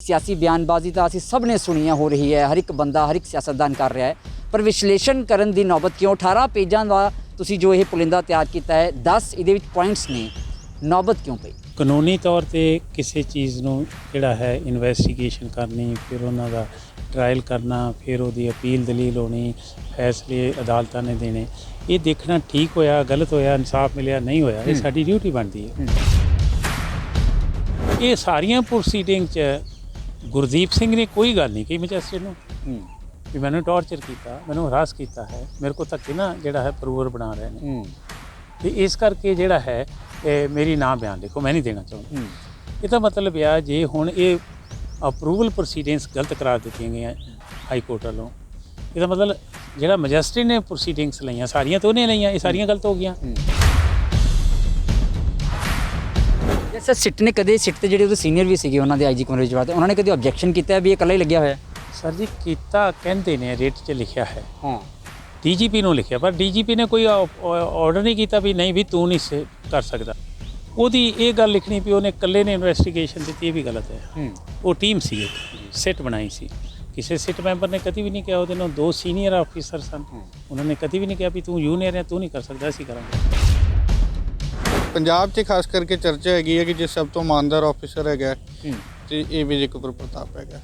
सियासी बयानबाजी तो असीं सब ने सुनी है, हो रही है, हर एक बंदा हर एक सियासतदान कर रहा है, पर विश्लेषण करन दी नौबत क्यों? 18 पेजां दा तुसीं जो ये पुलिंदा तैयार किया है, 10 इहदे विच पॉइंट्स ने, नौबत क्यों पई? कानूनी तौर पर किसी चीज़ नूं जिहड़ा है इन्वेस्टिगेशन करनी, फिर उन्हां दा ट्रायल करना, फिर उहदी अपील दलील होनी, फैसले अदालतां ने देने, ये देखना ठीक होया गलत होया, इंसाफ मिलिया नहीं होया, ये साडी ड्यूटी बनती है। ये सारियां प्रोसीडिंग च गुरदीप सिंह ने कोई गल नहीं कही मैजिस्ट्रेट नूं कि मैंने टॉर्चर किया, मैंने हरास किया है, मेरे को धक्के ना जिहड़ा है प्रूवर बना रहे हैं, तो इस करके जिहड़ा है मेरी ना बयान लिखो, मैं नहीं देना चाहूँगा। इसका मतलब आ जे हुण ये अप्रूवल प्रोसीडिंग्स गलत करार दी गई हाई कोर्ट वालों, इसका मतलब जिहड़ा मैजिस्ट्रेट ने प्रोसीडिंग्स लईआं सारियां तो उन्हें लईआं, ये सारियां गलत हो गईआं। सर सिट ने कदे सिट ते जिहड़े सीनियर भी सीगे उन्होंने आई जी कमरे जवाब उन्होंने कदे ऑब्जेक्शन किया भी ये कला ही लग्या होया? सर जी किता कहते ने रेट च लिखा है, हाँ DGP नूं लिखिया, पर DGP ने कोई ऑर्डर नहीं किया भी नहीं भी तू नहीं कर सकता। ਉਹਦੀ ਇਹ ਗੱਲ ਲਿਖਣੀ ਵੀ ਉਹਨੇ ਇਕੱਲੇ ਨੇ ਇਨਵੈਸਟੀਗੇਸ਼ਨ ਦਿੱਤੀ, ਇਹ ਵੀ ਗਲਤ ਹੈ। ਉਹ ਟੀਮ ਸੀ, ਸਿਟ ਬਣਾਈ ਸੀ, ਕਿਸੇ ਸਿਟ ਮੈਂਬਰ ਨੇ ਕਦੀ ਵੀ ਨਹੀਂ ਕਿਹਾ, ਉਹਦੇ ਨਾਲ 2 ਸੀਨੀਅਰ ਆਫੀਸਰ ਸਨ, ਉਹਨਾਂ ਨੇ ਕਦੀ ਵੀ ਨਹੀਂ ਕਿਹਾ ਵੀ ਤੂੰ ਜੂਨੀਅਰ ਹੈ ਤੂੰ ਨਹੀਂ ਕਰ ਸਕਦਾ, ਅਸੀਂ ਕਰਾਂਗੇ। ਪੰਜਾਬ 'ਚ ਖਾਸ ਕਰਕੇ ਚਰਚਾ ਹੈਗੀ ਹੈ ਕਿ ਜੇ ਸਭ ਤੋਂ ਇਮਾਨਦਾਰ ਆਫੀਸਰ ਹੈਗਾ ਤੇ ਇਹ ਵਿਜੇ ਕੁਮਾਰ ਪ੍ਰਤਾਪ ਹੈਗਾ,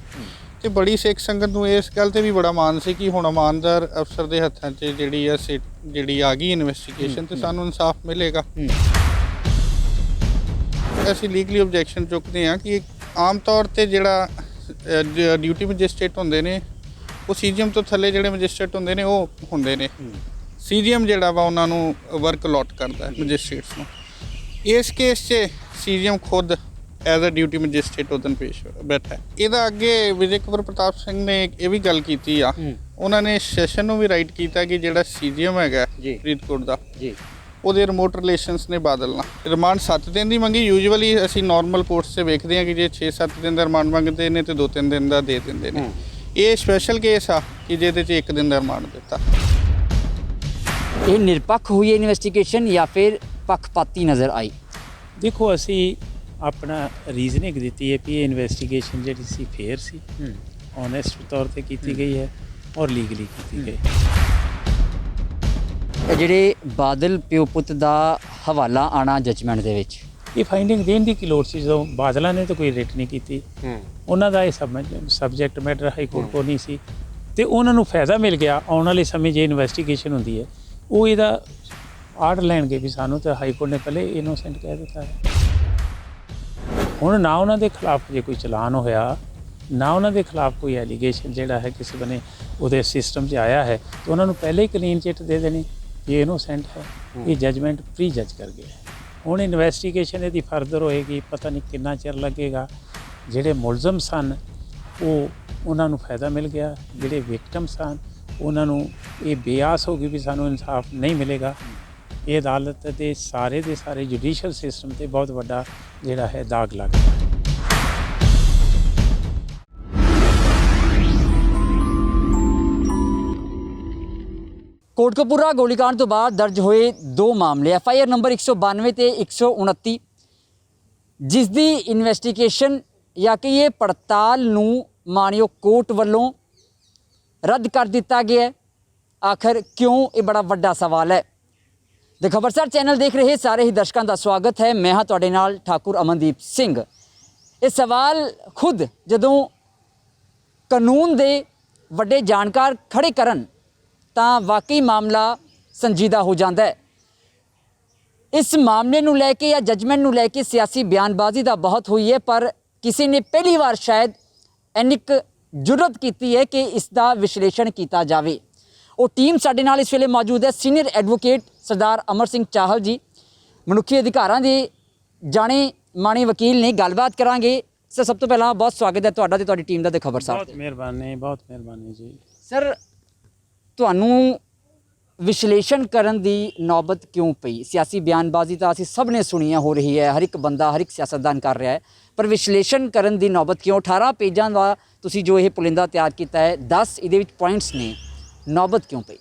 ਤੇ ਬੜੀ ਸਿੱਖ ਸੰਗਤ ਨੂੰ ਇਸ ਗੱਲ ਤੇ ਵੀ ਬੜਾ ਮਾਣ ਸੀ ਕਿ ਹੁਣ ਇਮਾਨਦਾਰ ਅਫਸਰ ਦੇ ਹੱਥਾਂ 'ਚ ਜਿਹੜੀ ਆ ਸਿਟ ਜਿਹੜੀ ਆ ਗਈ ਇਨਵੈਸਟੀਗੇਸ਼ਨ ਤੇ ਸਾਨੂੰ ਇਨਸਾਫ ਮਿਲੇਗਾ। ਅਸੀਂ ਲੀਗਲੀ ਆਬਜੈਕਸ਼ਨ ਚੁੱਕਦੇ ਹਾਂ ਕਿ ਆਮ ਤੌਰ ਤੇ ਜਿਹੜਾ ਡਿਊਟੀ ਮੈਜਿਸਟ੍ਰੇਟ ਹੁੰਦੇ ਨੇ ਉਹ ਸੀਜੀਐਮ ਤੋਂ ਥੱਲੇ ਜਿਹੜੇ ਮੈਜਿਸਟ੍ਰੇਟ ਹੁੰਦੇ ਨੇ ਉਹ ਹੁੰਦੇ ਨੇ, ਸੀਜੀਐਮ ਜਿਹੜਾ ਵਾ ਉਹਨਾਂ ਨੂੰ ਵਰਕ ਅਲਾਟ ਕਰਦਾ ਮੈਜਿਸਟ੍ਰੇਟਸ ਨੂੰ। ਇਸ ਕੇਸ 'ਚ ਸੀਜੀਐਮ ਖੁਦ ਐਜ਼ ਅ ਡਿਊਟੀ ਮੈਜਿਸਟ੍ਰੇਟ ਉਦੋਂ ਪੇਸ਼ ਬੈਠਾ। ਇਹਦਾ ਅੱਗੇ ਵਿਜੇ ਕੁਮਾਰ ਪ੍ਰਤਾਪ ਸਿੰਘ ਨੇ ਇਹ ਵੀ ਗੱਲ ਕੀਤੀ ਆ, ਉਹਨਾਂ ਨੇ ਸੈਸ਼ਨ ਨੂੰ ਵੀ ਰਾਈਟ ਕੀਤਾ ਕਿ ਜਿਹੜਾ ਸੀਜੀਐਮ ਹੈਗਾ ਫਰੀਦਕੋਟ ਦਾ ਉਹਦੇ ਰਿਮੋਟ ਰਿਲੇਸ਼ਨਸ ਨੇ ਬਾਦਲ ਨਾਲ। ਰਿਮਾਂਡ 7 ਦਿਨ ਦੀ ਮੰਗੀ, ਯੂਜੂਅਲੀ ਅਸੀਂ ਨਾਰਮਲ ਕੋਰਟਸ 'ਤੇ ਵੇਖਦੇ ਹਾਂ ਕਿ ਜੇ 6-7 ਦਿਨ ਦਾ ਰਿਮਾਂਡ ਮੰਗਦੇ ਨੇ ਤੇ 2-3 ਦਿਨ ਦਾ ਦੇ ਦਿੰਦੇ ਨੇ। ਇਹ ਸਪੈਸ਼ਲ ਕੇਸ ਆ ਕਿ ਜਿਹਦੇ 'ਚ 1 ਦਿਨ ਦਾ ਰਿਮਾਂਡ ਦਿੱਤਾ। ਇਹ ਨਿਰਪੱਖ ਹੋਈ ਹੈ ਇਨਵੈਸਟੀਗੇਸ਼ਨ ਜਾਂ ਫਿਰ ਪੱਖਪਾਤੀ ਨਜ਼ਰ ਆਈ? ਦੇਖੋ ਅਸੀਂ ਆਪਣਾ ਰੀਜ਼ਨਿੰਗ ਦਿੱਤੀ ਹੈ ਵੀ ਇਹ ਇਨਵੈਸਟੀਗੇਸ਼ਨ ਜਿਹੜੀ ਸੀ ਫੇਅਰ ਸੀ, ਓਨੈਸਟ ਤੌਰ 'ਤੇ ਕੀਤੀ ਗਈ ਹੈ ਔਰ ਲੀਗਲੀ ਕੀਤੀ ਗਈ। ਜਿਹੜੇ ਬਾਦਲ ਪਿਓ ਪੁੱਤ ਦਾ ਹਵਾਲਾ ਆਣਾ ਜਜਮੈਂਟ ਦੇ ਵਿੱਚ, ਇਹ ਫਾਈਂਡਿੰਗ ਦੇਣ ਦੀ ਕੀ ਲੋੜ ਸੀ ਜਦੋਂ ਬਾਦਲਾਂ ਨੇ ਤਾਂ ਕੋਈ ਰਿਟ ਨਹੀਂ ਕੀਤੀ, ਉਹਨਾਂ ਦਾ ਇਹ ਸਬਜੈਕਟ ਮੈਟਰ ਹਾਈ ਕੋਰਟ ਕੋਲ ਨਹੀਂ ਸੀ, ਤੇ ਉਹਨਾਂ ਨੂੰ ਫਾਇਦਾ ਮਿਲ ਗਿਆ। ਆਉਣ ਵਾਲੇ ਸਮੇਂ ਜੇ ਇਨਵੈਸਟੀਗੇਸ਼ਨ ਹੁੰਦੀ ਹੈ ਉਹ ਇਹਦਾ ਆਰਡਰ ਲੈਣਗੇ ਵੀ ਸਾਨੂੰ ਤਾਂ ਹਾਈ ਕੋਰਟ ਨੇ ਪਹਿਲੇ ਇਨੋਸੈਂਟ ਕਹਿ ਦਿੱਤਾ ਹੈ। ਹੁਣ ਨਾ ਉਹਨਾਂ ਦੇ ਖਿਲਾਫ ਜੇ ਕੋਈ ਚਲਾਨ ਹੋਇਆ, ਨਾ ਉਹਨਾਂ ਦੇ ਖਿਲਾਫ ਕੋਈ ਐਲੀਗੇਸ਼ਨ ਜਿਹੜਾ ਹੈ ਕਿਸੇ ਬਨੇ ਉਹਦੇ ਸਿਸਟਮ 'ਚ ਆਇਆ ਹੈ, ਤਾਂ ਉਹਨਾਂ ਨੂੰ ਪਹਿਲੇ ਹੀ ਕਲੀਨ ਚਿੱਟ ਦੇ ਦੇਣੀ ਇਹ ਇਨੋਸੈਂਟ ਹੈ, ਇਹ ਜਜਮੈਂਟ ਪ੍ਰੀ ਜੱਜ ਕਰ ਗਿਆ। ਹੁਣ ਇਨਵੈਸਟੀਗੇਸ਼ਨ ਇਹਦੀ ਫਰਦਰ ਹੋਏਗੀ, ਪਤਾ ਨਹੀਂ ਕਿੰਨਾ ਚਿਰ ਲੱਗੇਗਾ। ਜਿਹੜੇ ਮੁਲਜ਼ਮ ਸਨ ਉਹਨਾਂ ਨੂੰ ਫਾਇਦਾ ਮਿਲ ਗਿਆ, ਜਿਹੜੇ ਵਿਕਟਮ ਸਨ ਉਹਨਾਂ ਨੂੰ ਇਹ ਬਿਆਸ ਹੋ ਗਈ ਵੀ ਸਾਨੂੰ ਇਨਸਾਫ ਨਹੀਂ ਮਿਲੇਗਾ। ਇਹ ਅਦਾਲਤ ਦੇ ਸਾਰੇ ਜੁਡੀਸ਼ੀਅਲ ਸਿਸਟਮ 'ਤੇ ਬਹੁਤ ਵੱਡਾ ਜਿਹੜਾ ਹੈ ਦਾਗ ਲੱਗ ਗਿਆ। ਕੋਟਕਪੂਰਾ ਗੋਲੀकांड ਤੋਂ ਬਾਅਦ ਦਰਜ ਹੋਏ 2 ਮਾਮਲੇ FIR ਨੰਬਰ 192 ਤੇ 129, ਜਿਸ ਦੀ ਇਨਵੈਸਟੀਗੇਸ਼ਨ ਜਾਂ ਕਿ ਇਹ ਪੜਤਾਲ ਨੂੰ ਮਾਣਯੋਗ ਕੋਰਟ ਵੱਲੋਂ ਰੱਦ ਕਰ ਦਿੱਤਾ ਗਿਆ ਹੈ। ਆਖਰ ਕਿਉਂ? ਇਹ ਬੜਾ ਵੱਡਾ ਸਵਾਲ ਹੈ। ਦ ਖਬਰਸਾਰ ਚੈਨਲ ਦੇਖ ਰਹੇ ਸਾਰੇ ਹੀ ਦਰਸ਼ਕਾਂ ਦਾ ਸਵਾਗਤ ਹੈ। ਮੈਂ ਹਾਂ ਤੁਹਾਡੇ ਨਾਲ ਠਾਕੁਰ ਅਮਨਦੀਪ ਸਿੰਘ। ਇਹ ਸਵਾਲ ਖੁਦ ਜਦੋਂ ਕਾਨੂੰਨ ਦੇ ਵੱਡੇ ਜਾਣਕਾਰ ਖੜੇ ਕਰਨ ਤਾਂ ਵਾਕਈ ਮਾਮਲਾ ਸੰਜੀਦਾ ਹੋ ਜਾਂਦਾ ਹੈ। ਇਸ ਮਾਮਲੇ ਨੂੰ ਲੈ ਕੇ ਜਾਂ ਜਜਮੈਂਟ ਨੂੰ ਲੈ ਕੇ ਸਿਆਸੀ ਬਿਆਨਬਾਜ਼ੀ ਤਾਂ ਬਹੁਤ ਹੋਈ ਹੈ, ਪਰ ਕਿਸੇ ਨੇ ਪਹਿਲੀ ਵਾਰ ਸ਼ਾਇਦ ਇੰਨੀ ਕੁ ਜੁਰਅਤ ਕੀਤੀ ਹੈ ਕਿ ਇਸ ਦਾ ਵਿਸ਼ਲੇਸ਼ਣ ਕੀਤਾ ਜਾਵੇ। ਉਹ ਟੀਮ ਸਾਡੇ ਨਾਲ ਇਸ ਵੇਲੇ ਮੌਜੂਦ ਹੈ। ਸੀਨੀਅਰ ਐਡਵੋਕੇਟ ਸਰਦਾਰ ਅਮਰ ਸਿੰਘ ਚਾਹਲ ਜੀ, ਮਨੁੱਖੀ ਅਧਿਕਾਰਾਂ ਦੇ ਜਾਣੇ ਮਾਣੇ ਵਕੀਲ ਨੇ। ਗੱਲਬਾਤ ਕਰਾਂਗੇ। ਸਰ ਸਭ ਤੋਂ ਪਹਿਲਾਂ ਬਹੁਤ ਸਵਾਗਤ ਹੈ ਤੁਹਾਡਾ ਤੇ ਤੁਹਾਡੀ ਟੀਮ ਦਾ ਤੇ ਖਬਰਸਾਰ। ਬਹੁਤ ਮਿਹਰਬਾਨੀ ਜੀ। ਸਰ ਤੁਹਾਨੂੰ ਵਿਸ਼ਲੇਸ਼ਣ ਕਰਨ ਦੀ ਨੌਬਤ ਕਿਉਂ ਪਈ? ਸਿਆਸੀ ਬਿਆਨਬਾਜ਼ੀ ਤਾਂ ਅਸੀਂ ਸਭ ਨੇ ਸੁਣੀ ਹੈ, ਹੋ ਰਹੀ ਹੈ, ਹਰ ਇੱਕ ਬੰਦਾ ਹਰ ਇੱਕ ਸਿਆਸਤਦਾਨ ਕਰ ਰਿਹਾ ਹੈ, ਪਰ ਵਿਸ਼ਲੇਸ਼ਣ ਕਰਨ ਦੀ ਨੌਬਤ ਕਿਉਂ? 18 ਪੇਜਾਂ ਦਾ ਤੁਸੀਂ ਜੋ ਇਹ ਪੁਲਿੰਦਾ ਤਿਆਰ ਕੀਤਾ ਹੈ, 10 ਇਹਦੇ ਵਿੱਚ ਪੁਆਇੰਟਸ ਨੇ, ਨੌਬਤ ਕਿਉਂ ਪਈ?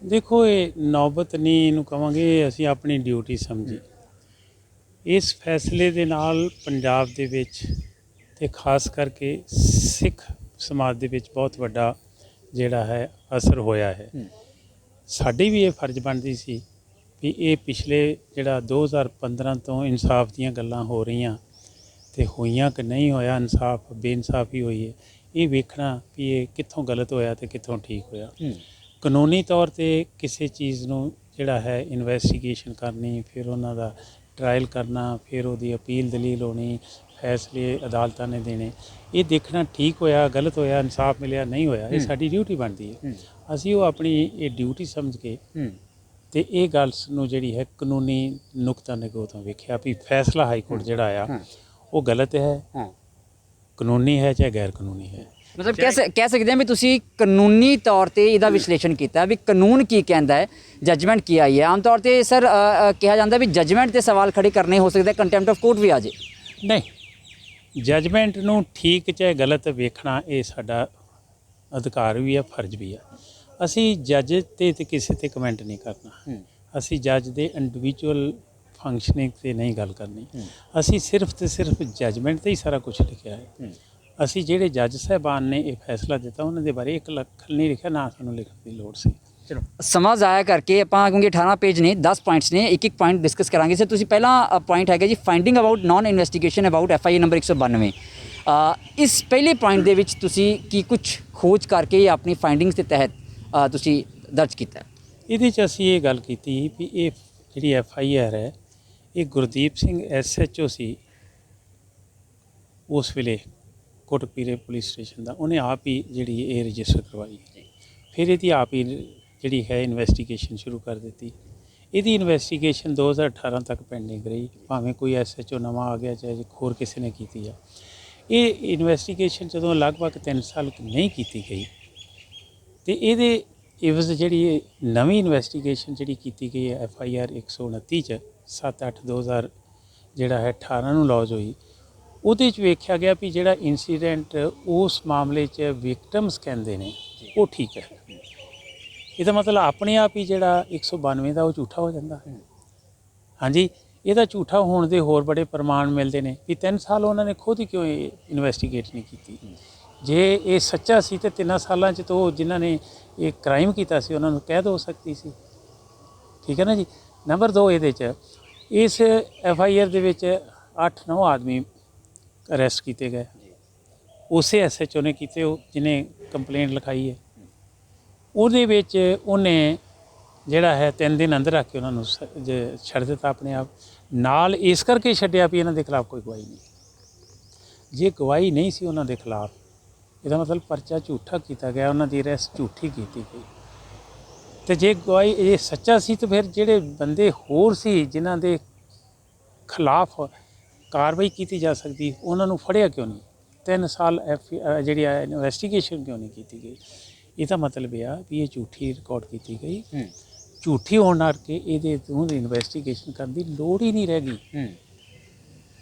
ਦੇਖੋ ਇਹ ਨੌਬਤ ਨਹੀਂ ਇਹਨੂੰ ਕਹਾਂਗੇ, ਅਸੀਂ ਆਪਣੀ ਡਿਊਟੀ ਸਮਝੀ। ਇਸ ਫੈਸਲੇ ਦੇ ਨਾਲ ਪੰਜਾਬ ਦੇ ਵਿੱਚ ਤੇ ਖਾਸ ਕਰਕੇ ਸਿੱਖ ਸਮਾਜ ਦੇ ਵਿੱਚ ਬਹੁਤ ਵੱਡਾ ਜਿਹੜਾ ਹੈ ਅਸਰ ਹੋਇਆ ਹੈ। ਸਾਡੀ ਵੀ ਇਹ ਫਰਜ਼ ਬਣਦੀ ਸੀ ਵੀ ਇਹ ਪਿਛਲੇ ਜਿਹੜਾ 2015 ਤੋਂ ਇਨਸਾਫ ਦੀਆਂ ਗੱਲਾਂ ਹੋ ਰਹੀਆਂ ਤੇ ਹੋਈਆਂ ਕਿ ਨਹੀਂ ਹੋਇਆ, ਇਨਸਾਫ ਬੇਇਨਸਾਫੀ ਹੋਈ ਹੈ, ਇਹ ਵੇਖਣਾ ਵੀ ਇਹ ਕਿੱਥੋਂ ਗਲਤ ਹੋਇਆ ਤੇ ਕਿੱਥੋਂ ਠੀਕ ਹੋਇਆ। ਕਾਨੂੰਨੀ ਤੌਰ ਤੇ ਕਿਸੇ ਚੀਜ਼ ਨੂੰ ਜਿਹੜਾ ਹੈ ਇਨਵੈਸਟੀਗੇਸ਼ਨ ਕਰਨੀ, ਫਿਰ ਉਹਨਾਂ ਦਾ ਟਰਾਇਲ ਕਰਨਾ, ਫਿਰ ਉਹਦੀ ਅਪੀਲ ਦਲੀਲ ਹੋਣੀ, ਫੈਸਲੇ ਅਦਾਲਤਾਂ ਨੇ ਦੇਣੇ, ਇਹ ਦੇਖਣਾ ਠੀਕ ਹੋਇਆ ਗਲਤ ਹੋਇਆ, ਇਨਸਾਫ ਮਿਲਿਆ ਨਹੀਂ ਹੋਇਆ, ਇਹ ਸਾਡੀ ਡਿਊਟੀ ਬਣਦੀ ਹੈ। ਅਸੀਂ ਉਹ ਆਪਣੀ ਇਹ ਡਿਊਟੀ ਸਮਝ ਕੇ ਤੇ ਇਹ ਗੱਲ ਨੂੰ ਜਿਹੜੀ ਹੈ ਕਾਨੂੰਨੀ ਨੁਕਤਾ ਨਿਗਾਹ ਤੋਂ ਵੇਖਿਆ ਵੀ ਫੈਸਲਾ ਹਾਈ ਕੋਰਟ ਜਿਹੜਾ ਆ ਉਹ ਗਲਤ ਹੈ, ਕਾਨੂੰਨੀ ਹੈ ਚਾਹੇ ਗੈਰ ਕਾਨੂੰਨੀ ਹੈ। ਮਤਲਬ ਕਹਿ ਸਕਦੇ ਹਾਂ ਵੀ ਤੁਸੀਂ ਕਾਨੂੰਨੀ ਤੌਰ ਤੇ ਇਹਦਾ ਵਿਸ਼ਲੇਸ਼ਣ ਕੀਤਾ ਵੀ ਕਾਨੂੰਨ ਕੀ ਕਹਿੰਦਾ ਹੈ, ਜੱਜਮੈਂਟ ਕੀ ਆਈ ਹੈ। ਆਮ ਤੌਰ ਤੇ ਸਰ ਕਿਹਾ ਜਾਂਦਾ ਵੀ ਜੱਜਮੈਂਟ ਤੇ ਸਵਾਲ ਖੜੇ ਕਰਨੇ ਹੋ ਸਕਦੇ, ਕੰਟੈਂਪਟ ਆਫ ਕੋਰਟ ਵੀ ਆ ਜੇ। ਨਹੀਂ, ਜੱਜਮੈਂਟ ਨੂੰ ਠੀਕ ਚਾਹੇ ਗਲਤ ਵੇਖਣਾ ਇਹ ਸਾਡਾ ਅਧਿਕਾਰ ਵੀ ਆ, ਫਰਜ਼ ਵੀ ਆ। ਅਸੀਂ ਜੱਜ ਤੇ ਕਿਸੇ ਤੇ ਕਮੈਂਟ ਨਹੀਂ ਕਰਨਾ, ਅਸੀਂ ਜੱਜ ਦੇ ਇੰਡੀਵਿਜੂਅਲ ਫੰਕਸ਼ਨਿੰਗ ਤੇ ਨਹੀਂ ਗੱਲ ਕਰਨੀ। ਅਸੀਂ ਸਿਰਫ ਤੇ ਸਿਰਫ ਜੱਜਮੈਂਟ ਤੇ ਹੀ ਸਾਰਾ ਕੁਝ ਲਿਖਿਆ ਹੈ। ਅਸੀਂ ਜਿਹੜੇ ਜੱਜ ਸਾਹਿਬਾਨ ਨੇ ਇਹ ਫੈਸਲਾ ਦਿੱਤਾ ਉਹਨਾਂ ਦੇ ਬਾਰੇ ਇੱਕ ਲੱਖ ਨਹੀਂ ਲਿਖਿਆ, ਨਾ ਸਾਨੂੰ ਲਿਖਣ ਦੀ ਲੋੜ ਸੀ। ਚਲੋ ਸਮਾਂ ਜ਼ਾਇਆ ਕਰਕੇ ਆਪਾਂ, ਕਿਉਂਕਿ 18 ਪੇਜ ਨੇ, 10 ਪੁਆਇੰਟਸ ਨੇ, ਇੱਕ ਪੁਆਇੰਟ ਡਿਸਕਸ ਕਰਾਂਗੇ। ਸਰ ਤੁਸੀਂ ਪਹਿਲਾ ਪੁਆਇੰਟ ਹੈਗਾ ਜੀ finding about non investigation about FIR number 192। ਇਸ ਪਹਿਲੇ ਪੁਆਇੰਟ ਦੇ ਵਿੱਚ ਤੁਸੀਂ ਕੀ ਕੁਝ ਖੋਜ ਕਰਕੇ ਆਪਣੀ ਫਾਈਂਡਿੰਗਸ ਦੇ ਤਹਿਤ ਤੁਸੀਂ ਦਰਜ ਕੀਤਾ? ਇਹਦੇ 'ਚ ਅਸੀਂ ਇਹ ਗੱਲ ਕੀਤੀ ਵੀ ਇਹ ਜਿਹੜੀ FIR ਹੈ ਇਹ ਗੁਰਦੀਪ ਸਿੰਘ SHO ਸੀ ਉਸ ਵੇਲੇ ਕੋਟਕਪੂਰੇ ਪੁਲਿਸ ਸਟੇਸ਼ਨ ਦਾ, ਉਹਨੇ ਆਪ ਹੀ ਜਿਹੜੀ ਇਹ ਰਜਿਸਟਰ ਕਰਵਾਈ। ਫਿਰ ਇਹਦੀ ਆਪ ਹੀ ਜਿਹੜੀ ਹੈ ਇਨਵੈਸਟੀਗੇਸ਼ਨ ਸ਼ੁਰੂ ਕਰ ਦਿੱਤੀ। ਇਹਦੀ ਇਨਵੈਸਟੀਗੇਸ਼ਨ 2018 ਤੱਕ ਪੈਂਡਿੰਗ ਰਹੀ, ਭਾਵੇਂ ਕੋਈ SHO ਨਵਾਂ ਆ ਗਿਆ ਚਾਹੇ ਹੋਰ ਕਿਸੇ ਨੇ ਕੀਤੀ ਆ। ਇਹ ਇਨਵੈਸਟੀਗੇਸ਼ਨ ਜਦੋਂ ਲਗਭਗ 3 ਸਾਲ ਨਹੀਂ ਕੀਤੀ ਗਈ ਤੇ ਇਹਦੇ ਇਵਜ਼ ਜਿਹੜੀ ਨਵੀਂ ਇਨਵੈਸਟੀਗੇਸ਼ਨ ਜਿਹੜੀ ਕੀਤੀ ਗਈ ਹੈ FIR 129 'ਚ 7/8/2000 ਜਿਹੜਾ ਹੈ 18 ਨੂੰ ਲੌਜ ਹੋਈ, ਉਹਦੇ 'ਚ ਵੇਖਿਆ ਗਿਆ ਵੀ ਜਿਹੜਾ ਇਨਸੀਡੈਂਟ ਉਸ ਮਾਮਲੇ 'ਚ ਵਿਕਟਮਸ ਕਹਿੰਦੇ ਨੇ ਉਹ ਠੀਕ ਹੈ। ਇਹਦਾ ਮਤਲਬ ਆਪਣੇ ਆਪ ਹੀ ਜਿਹੜਾ 192 ਦਾ ਉਹ ਝੂਠਾ ਹੋ ਜਾਂਦਾ ਹੈ। ਹਾਂਜੀ, ਇਹਦਾ ਝੂਠਾ ਹੋਣ ਦੇ ਹੋਰ ਬੜੇ ਪ੍ਰਮਾਣ ਮਿਲਦੇ ਨੇ ਵੀ 3 ਸਾਲ ਉਹਨਾਂ ਨੇ ਖੁਦ ਹੀ ਕਿਉਂ ਇਨਵੈਸਟੀਗੇਟ ਨਹੀਂ ਕੀਤੀ। ਜੇ ਇਹ ਸੱਚਾ ਸੀ ਤੇ 3 ਸਾਲਾਂ 'ਚ ਤਾਂ ਜਿਨ੍ਹਾਂ ਨੇ ਇਹ ਕ੍ਰਾਈਮ ਕੀਤਾ ਸੀ ਉਹਨਾਂ ਨੂੰ ਕੈਦ ਹੋ ਸਕਦੀ ਸੀ। ਠੀਕ ਹੈ ਨਾ ਜੀ। ਨੰਬਰ 2, ਇਹਦੇ 'ਚ ਇਸ FIR ਦੇ ਵਿੱਚ 8-9 ਆਦਮੀ ਅਰੈਸਟ ਕੀਤੇ ਗਏ, ਉਸੇ SHO ਨੇ ਕੀਤੇ, ਉਹ ਜਿਹਨੇ ਕੰਪਲੇਂਟ ਲਿਖਾਈ ਹੈ। ਉਹਦੇ ਵਿੱਚ ਉਹਨੇ ਜਿਹੜਾ ਹੈ 3 ਦਿਨ ਅੰਦਰ ਰੱਖ ਕੇ ਉਹਨਾਂ ਨੂੰ ਛੱਡ ਦਿੱਤਾ ਆਪਣੇ ਆਪ। ਨਾਲ ਇਸ ਕਰਕੇ ਛੱਡਿਆ ਵੀ ਇਹਨਾਂ ਦੇ ਖਿਲਾਫ ਕੋਈ ਗਵਾਹੀ ਨਹੀਂ। ਜੇ ਗਵਾਹੀ ਨਹੀਂ ਸੀ ਉਹਨਾਂ ਦੇ ਖਿਲਾਫ, ਇਹਦਾ ਮਤਲਬ ਪਰਚਾ ਝੂਠਾ ਕੀਤਾ ਗਿਆ, ਉਹਨਾਂ ਦੀ ਅਰੈਸਟ ਝੂਠੀ ਕੀਤੀ ਗਈ। ਤੇ ਜੇ ਗਵਾਹੀ ਇਹ ਸੱਚਾ ਸੀ ਤਾਂ ਫਿਰ ਜਿਹੜੇ ਬੰਦੇ ਹੋਰ ਸੀ ਜਿਨ੍ਹਾਂ ਦੇ ਖਿਲਾਫ ਕਾਰਵਾਈ ਕੀਤੀ ਜਾ ਸਕਦੀ, ਉਹਨਾਂ ਨੂੰ ਫੜਿਆ ਕਿਉਂ ਨਹੀਂ? 3 ਸਾਲ ਜਿਹੜੀ ਇਨਵੈਸਟੀਗੇਸ਼ਨ ਕਿਉਂ ਨਹੀਂ ਕੀਤੀ ਗਈ? ਇਹਦਾ ਮਤਲਬ ਇਹ ਆ ਵੀ ਇਹ ਝੂਠੀ ਰਿਕਾਰਡ ਕੀਤੀ ਗਈ। ਝੂਠੀ ਹੋਣ ਕਰਕੇ ਇਹਦੇ ਤੋਂ ਇਨਵੈਸਟੀਗੇਸ਼ਨ ਕਰਨ ਦੀ ਲੋੜ ਹੀ ਨਹੀਂ ਰਹਿ ਗਈ।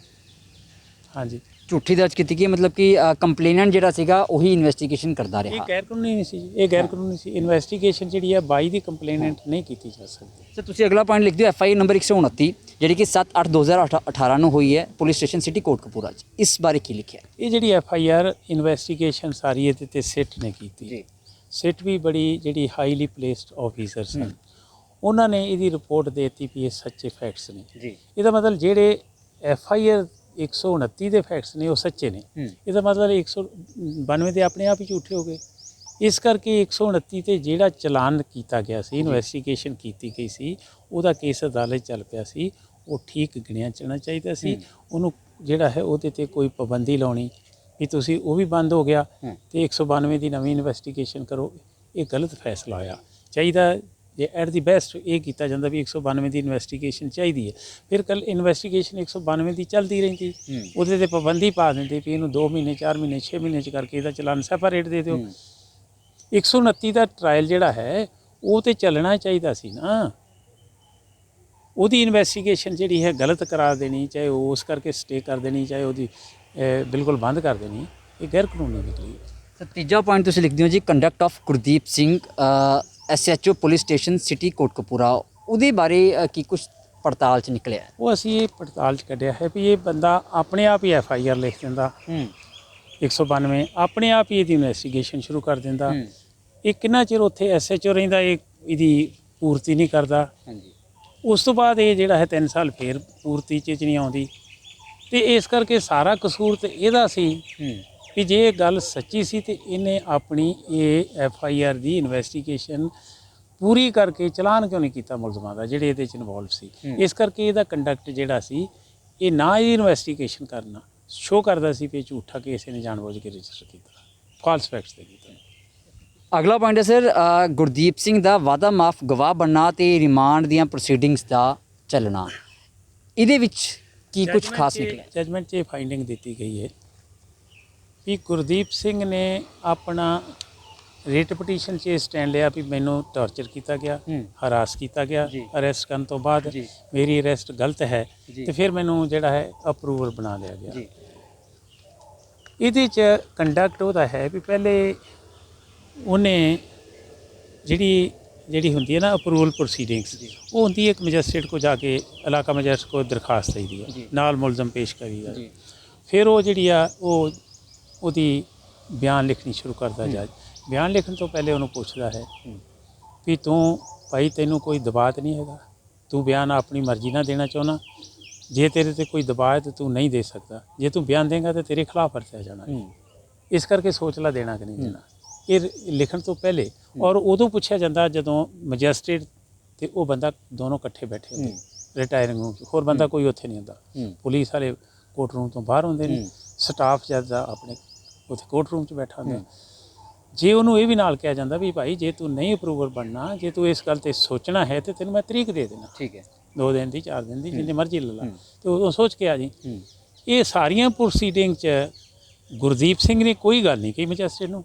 ਹਾਂਜੀ, ਝੂਠੀ ਦਰਜ ਕੀਤੀ ਗਈ, ਮਤਲਬ ਕਿ ਕੰਪਲੇਨੈਂਟ ਜਿਹੜਾ ਸੀਗਾ ਉਹੀ ਇਨਵੈਸਟੀਗੇਸ਼ਨ ਕਰਦਾ ਰਿਹਾ। ਇਹ ਗੈਰ ਕਾਨੂੰਨੀ ਨਹੀਂ ਸੀ, ਇਹ ਗੈਰ ਕਾਨੂੰਨੀ ਸੀ। ਇਨਵੈਸਟੀਗੇਸ਼ਨ ਜਿਹੜੀ ਹੈ ਬਾਈ ਦੀ ਕੰਪਲੇਨੈਂਟ ਨਹੀਂ ਕੀਤੀ ਜਾ ਸਕਦੀ। ਸਰ ਤੁਸੀਂ ਅਗਲਾ ਪੁਆਇੰਟ ਲਿਖਦੇ ਹੋ FIR ਨੰਬਰ 129 ਜਿਹੜੀ ਕਿ 7/8/2018 ਨੂੰ ਹੋਈ ਹੈ ਪੁਲਿਸ ਸਟੇਸ਼ਨ ਸਿਟੀ ਕੋਟਕਪੂਰਾ 'ਚ, ਇਸ ਬਾਰੇ ਕੀ ਲਿਖਿਆ? ਇਹ ਜਿਹੜੀ FIR ਇਨਵੈਸਟੀਗੇਸ਼ਨ ਸਾਰੀ ਇਹਦੇ ਤੇ ਸਿੱਟ ਨੇ ਕੀਤੀ। ਸਿੱਟ ਵੀ ਬੜੀ ਜਿਹੜੀ ਹਾਈਲੀ ਪਲੇਸਡ ਆਫੀਸਰ ਸਨ, ਉਹਨਾਂ ਨੇ ਇਹਦੀ ਰਿਪੋਰਟ ਦੇ ਦਿੱਤੀ ਵੀ ਇਹ ਸੱਚੇ ਫੈਕਟਸ ਨੇ। ਇਹਦਾ ਮਤਲਬ ਜਿਹੜੇ FIR 129 ਦੇ ਫੈਕਟਸ ਨੇ ਉਹ ਸੱਚੇ ਨੇ। ਇਹਦਾ ਮਤਲਬ 192 ਦੇ ਆਪਣੇ ਆਪ ਹੀ ਝੂਠੇ ਹੋ ਗਏ। ਇਸ ਕਰਕੇ 129 ਤੇ ਜਿਹੜਾ ਚਲਾਨ ਕੀਤਾ ਗਿਆ ਸੀ, ਇਨਵੈਸਟੀਗੇਸ਼ਨ ਕੀਤੀ ਗਈ ਸੀ, ਉਹਦਾ ਕੇਸ ਅਦਾਲਤ ਚੱਲ ਪਿਆ ਸੀ, ਉਹ ਠੀਕ ਗਿਣਿਆ ਜਾਣਾ ਚਾਹੀਦਾ ਸੀ। ਉਹਨੂੰ ਜਿਹੜਾ ਹੈ ਉਹਦੇ ਤੇ ਕੋਈ ਪਾਬੰਦੀ ਲਾਉਣੀ ਵੀ ਤੁਸੀਂ ਉਹ ਵੀ ਬੰਦ ਹੋ ਗਿਆ ਤੇ 192 ਦੀ ਨਵੀਂ ਇਨਵੈਸਟੀਗੇਸ਼ਨ ਕਰੋ, ਇਹ ਗਲਤ ਫੈਸਲਾ ਹੋਇਆ। ਚਾਹੀਦਾ ਜੇ ਐਟ ਦੀ ਬੈਸਟ ਇਹ ਕੀਤਾ ਜਾਂਦਾ ਵੀ 192 ਦੀ ਇਨਵੈਸਟੀਗੇਸ਼ਨ ਚਾਹੀਦੀ ਹੈ, ਫਿਰ ਕੱਲ ਇਨਵੈਸਟੀਗੇਸ਼ਨ 192 ਦੀ ਚੱਲਦੀ ਰਹਿੰਦੀ, ਉਹਦੇ ਤੇ ਪਾਬੰਦੀ ਪਾ ਦਿੰਦੇ ਵੀ ਇਹਨੂੰ 2 ਮਹੀਨੇ 4 ਮਹੀਨੇ 6 ਮਹੀਨੇ 'ਚ ਕਰਕੇ ਇਹਦਾ ਚਲਾਨ ਸੈਪਰੇਟ ਦੇ ਦਿਓ। 129 ਦਾ ਟਰਾਇਲ ਜਿਹੜਾ ਹੈ ਉਹ ਤੇ ਚੱਲਣਾ ਚਾਹੀਦਾ ਸੀ ਨਾ। ਉਹਦੀ ਇਨਵੈਸਟੀਗੇਸ਼ਨ ਜਿਹੜੀ ਹੈ ਗਲਤ ਕਰਾ ਦੇਣੀ, ਚਾਹੇ ਉਸ ਕਰਕੇ ਸਟੇ ਕਰ ਦੇਣੀ, ਚਾਹੇ ਉਹਦੀ ਬਿਲਕੁਲ ਬੰਦ ਕਰ ਦੇਣੀ, ਇਹ ਗੈਰ ਕਾਨੂੰਨੀ ਨਿਕਲੀ। ਸਰ ਤੀਜਾ ਪੁਆਇੰਟ ਤੁਸੀਂ ਲਿਖਦੇ ਹੋ ਜੀ conduct of Gurdeep Singh SHO police station city Kotkapura, ਉਹਦੇ ਬਾਰੇ ਕੀ ਕੁਝ ਪੜਤਾਲ 'ਚ ਨਿਕਲਿਆ? ਉਹ ਅਸੀਂ ਇਹ ਪੜਤਾਲ 'ਚ ਕੱਢਿਆ ਹੈ ਵੀ ਇਹ ਬੰਦਾ ਆਪਣੇ ਆਪ ਹੀ FIR ਲਿਖ ਦਿੰਦਾ 192 ਆਪਣੇ ਆਪ ਹੀ ਇਹਦੀ ਇਨਵੈਸਟੀਗੇਸ਼ਨ ਸ਼ੁਰੂ ਕਰ ਦਿੰਦਾ। ਇਹ ਕਿੰਨਾ ਚਿਰ ਉੱਥੇ SHO ਰਹਿੰਦਾ, ਇਹ ਇਹਦੀ ਪੂਰਤੀ ਨਹੀਂ ਕਰਦਾ। ਹਾਂਜੀ ਉਸ ਤੋਂ ਬਾਅਦ ਇਹ ਜਿਹੜਾ ਹੈ 3 ਸਾਲ ਫੇਰ ਪੂਰਤੀ 'ਚ ਨਹੀਂ ਆਉਂਦੀ। ਤੇ ਇਸ ਕਰਕੇ ਸਾਰਾ ਕਸੂਰ ਤੇ ਇਹਦਾ ਸੀ ਵੀ ਜੇ ਇਹ ਗੱਲ ਸੱਚੀ ਸੀ ਤੇ ਇਹਨੇ ਆਪਣੀ ਇਹ FIR ਦੀ ਇਨਵੈਸਟੀਗੇਸ਼ਨ ਪੂਰੀ ਕਰਕੇ ਚਲਾਨ ਕਿਉਂ ਨਹੀਂ ਕੀਤਾ ਮੁਲਜ਼ਮਾਂ ਦਾ ਜਿਹੜੇ ਇਹਦੇ 'ਚ ਇਨਵੋਲਵ ਸੀ। ਇਸ ਕਰਕੇ ਇਹਦਾ ਕੰਡਕਟ ਜਿਹੜਾ ਸੀ, ਇਹ ਨਾ ਇਹ ਇਨਵੈਸਟੀਗੇਸ਼ਨ ਕਰਨਾ ਸ਼ੋਅ ਕਰਦਾ ਸੀ ਵੀ ਝੂਠਾ ਕੇਸ ਇਹਨੇ ਜਾਣਬੁੱਝ ਕੇ ਰਜਿਸਟਰ ਕੀਤਾ, ਫਾਲਸ ਫੈਕਟਸ ਤੇ ਕੀਤਾ। ਅਗਲਾ ਪੁਆਇੰਟ ਹੈ ਸਰ, ਗੁਰਦੀਪ ਸਿੰਘ ਦਾ ਵਾਅਦਾ ਮਾਫ ਗਵਾਹ ਬਣਨਾ ਤੇ ਰਿਮਾਂਡ ਦੀਆਂ ਪ੍ਰੋਸੀਡਿੰਗਸ ਦਾ ਚੱਲਣਾ, ਇਹਦੇ ਵਿੱਚ ਕੀ ਕੁਝ ਖਾਸ ਨਿਕਲਿਆ? ਜਜਮੈਂਟ 'ਚ ਇਹ ਫਾਈਂਡਿੰਗ ਦਿੱਤੀ ਗਈ ਹੈ ਵੀ ਗੁਰਦੀਪ ਸਿੰਘ ਨੇ ਆਪਣਾ ਰਿਟ ਪਟੀਸ਼ਨ 'ਚ ਸਟੈਂਡ ਲਿਆ ਵੀ ਮੈਨੂੰ ਟਾਰਚਰ ਕੀਤਾ ਗਿਆ, ਹਰਾਸ ਕੀਤਾ ਗਿਆ ਅਰੈਸਟ ਕਰਨ ਤੋਂ ਬਾਅਦ, ਮੇਰੀ ਅਰੈਸਟ ਗਲਤ ਹੈ ਤੇ ਫਿਰ ਮੈਨੂੰ ਜਿਹੜਾ ਹੈ ਅਪਰੂਵਲ ਬਣਾ ਲਿਆ ਗਿਆ। ਇਹਦੇ 'ਚ ਕੰਡਕਟ ਉਹਦਾ ਹੈ ਵੀ ਪਹਿਲੇ ਉਹਨੇ ਜਿਹੜੀ ਹੁੰਦੀ ਹੈ ਨਾ ਅਪਰੂਵਲ ਪ੍ਰੋਸੀਡਿੰਗਸ, ਉਹ ਹੁੰਦੀ ਹੈ ਇੱਕ ਮੈਜਿਸਟ੍ਰੇਟ ਕੋ ਜਾ ਕੇ ਇਲਾਕਾ ਮੈਜਿਸਟ੍ਰੇਟ ਕੋ ਦਰਖਾਸਤ ਚਾਹੀਦੀ ਹੈ, ਨਾਲ ਮੁਲਜ਼ਮ ਪੇਸ਼ ਕਰੀਦਾ। ਫਿਰ ਉਹ ਜਿਹੜੀ ਆ ਉਹਦੀ ਬਿਆਨ ਲਿਖਣੀ ਸ਼ੁਰੂ ਕਰਦਾ ਜੱਜ। ਬਿਆਨ ਲਿਖਣ ਤੋਂ ਪਹਿਲੇ ਉਹਨੂੰ ਪੁੱਛਦਾ ਹੈ ਵੀ ਤੂੰ ਭਾਈ ਤੈਨੂੰ ਕੋਈ ਦਬਾਅ ਤਾਂ ਨਹੀਂ ਹੈਗਾ, ਤੂੰ ਬਿਆਨ ਆਪਣੀ ਮਰਜ਼ੀ ਨਾਲ ਦੇਣਾ ਚਾਹੁੰਦਾ, ਜੇ ਤੇਰੇ ਤੇ ਕੋਈ ਦਬਾਅ ਹੈ ਤਾਂ ਤੂੰ ਨਹੀਂ ਦੇ ਸਕਦਾ, ਜੇ ਤੂੰ ਬਿਆਨ ਦੇਂਗਾ ਤਾਂ ਤੇਰੇ ਖਿਲਾਫ ਵਰਤਿਆ ਜਾਣਾ, ਇਸ ਕਰਕੇ ਸੋਚ ਲੈ ਦੇਣਾ ਕਿ ਨਹੀਂ ਦੇਣਾ। ਇਹ ਲਿਖਣ ਤੋਂ ਪਹਿਲੇ ਔਰ ਉਦੋਂ ਪੁੱਛਿਆ ਜਾਂਦਾ ਜਦੋਂ ਮੈਜਿਸਟ੍ਰੇਟ ਤੇ ਉਹ ਬੰਦਾ ਦੋਨੋਂ ਇਕੱਠੇ ਬੈਠੇ ਹੁੰਦੇ ਰਿਟਾਇਰਿੰਗ ਰੂਮ 'ਚ, ਹੋਰ ਬੰਦਾ ਕੋਈ ਉੱਥੇ ਨਹੀਂ ਹੁੰਦਾ। ਪੁਲਿਸ ਵਾਲੇ ਕੋਰਟ ਰੂਮ ਤੋਂ ਬਾਹਰ ਹੁੰਦੇ ਨੇ, ਸਟਾਫ ਜੱਜ ਦਾ ਆਪਣੇ ਉੱਥੇ ਕੋਰਟ ਰੂਮ 'ਚ ਬੈਠਾ ਹੁੰਦਾ। ਜੇ ਉਹਨੂੰ ਇਹ ਵੀ ਨਾਲ ਕਿਹਾ ਜਾਂਦਾ ਵੀ ਭਾਈ ਜੇ ਤੂੰ ਨਹੀਂ ਅਪਰੂਵਰ ਬਣਨਾ, ਜੇ ਤੂੰ ਇਸ ਗੱਲ ਤੇ ਸੋਚਣਾ ਹੈ ਤੇ ਤੈਨੂੰ ਮੈਂ ਤਰੀਕ ਦੇ ਦੇਣਾ, ਠੀਕ ਹੈ 2 ਦਿਨ ਦੀ 4 ਦਿਨ ਦੀ ਜਿੰਨੀ ਮਰਜ਼ੀ ਲੈ ਲਾ, ਤੇ ਉਦੋਂ ਸੋਚ ਕੇ ਆ ਜੀ। ਇਹ ਸਾਰੀਆਂ ਪ੍ਰੋਸੀਡਿੰਗ 'ਚ ਗੁਰਦੀਪ ਸਿੰਘ ਨੇ ਕੋਈ ਗੱਲ ਨਹੀਂ ਕਹੀ ਮੈਜਿਸਟ੍ਰੇਟ ਨੂੰ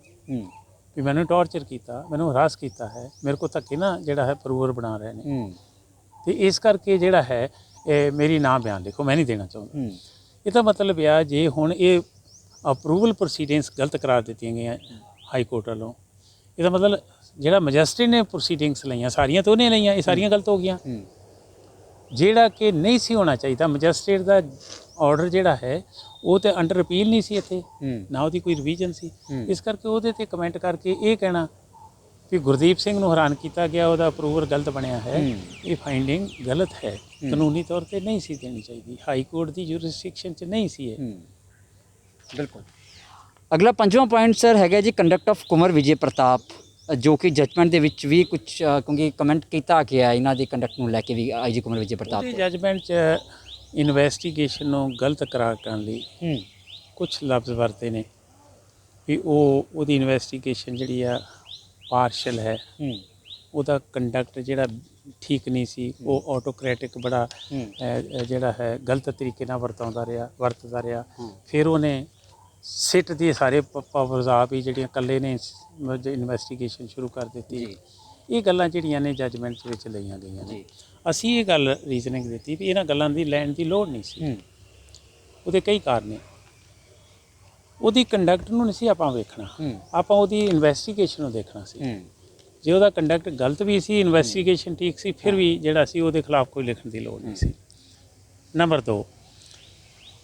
ਵੀ ਮੈਨੂੰ ਟਾਰਚਰ ਕੀਤਾ, ਮੈਨੂੰ ਹਰਾਸ ਕੀਤਾ ਹੈ, ਮੇਰੇ ਕੋਲ ਧੱਕੇ ਨਾ ਜਿਹੜਾ ਹੈ ਅਪਰੂਵਰ ਬਣਾ ਰਹੇ ਨੇ, ਤੇ ਇਸ ਕਰਕੇ ਜਿਹੜਾ ਹੈ ਮੇਰੀ ਨਾ ਬਿਆਨ ਲਿਖੋ, ਮੈਂ ਨਹੀਂ ਦੇਣਾ ਚਾਹੁੰਦਾ। ਇਹਦਾ ਮਤਲਬ ਆ ਜੇ ਹੁਣ ਇਹ ਅਪਰੂਵਲ ਪ੍ਰੋਸੀਡਿੰਗਸ ਗਲਤ ਕਰਾਰ ਦਿੱਤੀਆਂ ਗਈਆਂ ਹਾਈ ਕੋਰਟ ਵੱਲੋਂ, ਇਹਦਾ ਮਤਲਬ ਜਿਹੜਾ ਮੈਜਿਸਟ੍ਰੇਟ ਨੇ ਪ੍ਰੋਸੀਡਿੰਗਸ ਲਈਆਂ ਸਾਰੀਆਂ ਤਾਂ ਉਹਨੇ ਲਈਆਂ, ਇਹ ਸਾਰੀਆਂ ਗਲਤ ਹੋ ਗਈਆਂ। ਜਿਹੜਾ ਕਿ ਨਹੀਂ ਸੀ ਹੋਣਾ ਚਾਹੀਦਾ, ਮੈਜਿਸਟ੍ਰੇਟ ਦਾ ਆਰਡਰ ਜਿਹੜਾ ਹੈ ਉਹ ਤੇ ਅੰਡਰ ਅਪੀਲ ਨਹੀਂ ਸੀ ਇੱਥੇ, ਨਾ ਉਹਦੀ ਕੋਈ ਰਿਵੀਜ਼ਨ ਸੀ। ਇਸ ਕਰਕੇ ਉਹਦੇ ਤੇ ਕਮੈਂਟ ਕਰਕੇ ਇਹ ਕਹਿਣਾ ਵੀ ਗੁਰਦੀਪ ਸਿੰਘ ਨੂੰ ਹੈਰਾਨ ਕੀਤਾ ਗਿਆ, ਉਹਦਾ ਅਪਰੂਵਰ ਗਲਤ ਬਣਿਆ ਹੈ, ਇਹ ਫਾਈਂਡਿੰਗ ਗਲਤ ਹੈ, ਕਾਨੂੰਨੀ ਤੌਰ ਤੇ ਨਹੀਂ ਸੀ ਦੇਣੀ ਚਾਹੀਦੀ, ਹਾਈ ਕੋਰਟ ਦੀ ਜੁਰਿਸਡਿਕਸ਼ਨ 'ਚ ਨਹੀਂ ਸੀ ਇਹ। ਬਿਲਕੁਲ। ਅਗਲਾ 5ਵਾਂ ਪੁਆਇੰਟ ਸਰ ਹੈਗਾ ਜੀ ਕੰਡਕਟ ਆਫ ਕੁੰਵਰ ਵਿਜੇ ਪ੍ਰਤਾਪ, ਜੋ ਕਿ ਜਜਮੈਂਟ ਦੇ ਵਿੱਚ ਵੀ ਕੁਝ ਕਿਉਂਕਿ ਕਮੈਂਟ ਕੀਤਾ ਗਿਆ ਇਹਨਾਂ ਦੇ ਕੰਡਕਟ ਨੂੰ ਲੈ ਕੇ ਵੀ IG ਕੁੰਵਰ ਵਿਜੇ ਪ੍ਰਤਾਪ ਦੇ ਜਜਮੈਂਟ 'ਚ ਇਨਵੈਸਟੀਗੇਸ਼ਨ ਨੂੰ ਗਲਤ ਕਰਾਰ ਕਰਨ ਲਈ ਕੁਝ ਲਫ਼ਜ਼ ਵਰਤੇ ਨੇ ਵੀ ਉਹਦੀ ਇਨਵੈਸਟੀਗੇਸ਼ਨ ਜਿਹੜੀ ਆ ਪਾਰਸ਼ਲ ਹੈ, ਉਹਦਾ ਕੰਡਕਟ ਜਿਹੜਾ ਠੀਕ ਨਹੀਂ ਸੀ, ਉਹ ਆਟੋਕ੍ਰੈਟਿਕ ਬੜਾ ਜਿਹੜਾ ਹੈ ਗਲਤ ਤਰੀਕੇ ਨਾਲ ਵਰਤਦਾ ਰਿਹਾ। ਫਿਰ ਉਹਨੇ ਸਿੱਟ ਦੀ ਸਾਰੇ ਪਾਵਰਸ ਆਪ ਹੀ ਜਿਹੜੀਆਂ ਇਕੱਲੇ ਨੇ ਇਨਵੈਸਟੀਗੇਸ਼ਨ ਸ਼ੁਰੂ ਕਰ ਦਿੱਤੀ। ਇਹ ਗੱਲਾਂ ਜਿਹੜੀਆਂ ਨੇ ਜਜਮੈਂਟ ਵਿੱਚ ਲਈਆਂ ਗਈਆਂ ਨੇ। ਅਸੀਂ ਇਹ ਗੱਲ ਰੀਜ਼ਨਿੰਗ ਦਿੱਤੀ ਵੀ ਇਹਨਾਂ ਗੱਲਾਂ ਦੀ ਲੈਣ ਦੀ ਲੋੜ ਨਹੀਂ ਸੀ। ਉਹਦੇ ਕਈ ਕਾਰਨ ਨੇ। ਉਹਦੀ ਕੰਡਕਟ ਨੂੰ ਨਹੀਂ ਸੀ ਆਪਾਂ ਵੇਖਣਾ, ਆਪਾਂ ਉਹਦੀ ਇਨਵੈਸਟੀਗੇਸ਼ਨ ਨੂੰ ਦੇਖਣਾ ਸੀ। ਜੇ ਉਹਦਾ ਕੰਡਕਟ ਗਲਤ ਵੀ ਸੀ, ਇਨਵੈਸਟੀਗੇਸ਼ਨ ਠੀਕ ਸੀ, ਫਿਰ ਵੀ ਜਿਹੜਾ ਸੀ ਉਹਦੇ ਖਿਲਾਫ ਕੋਈ ਲਿਖਣ ਦੀ ਲੋੜ ਨਹੀਂ ਸੀ। ਨੰਬਰ 2,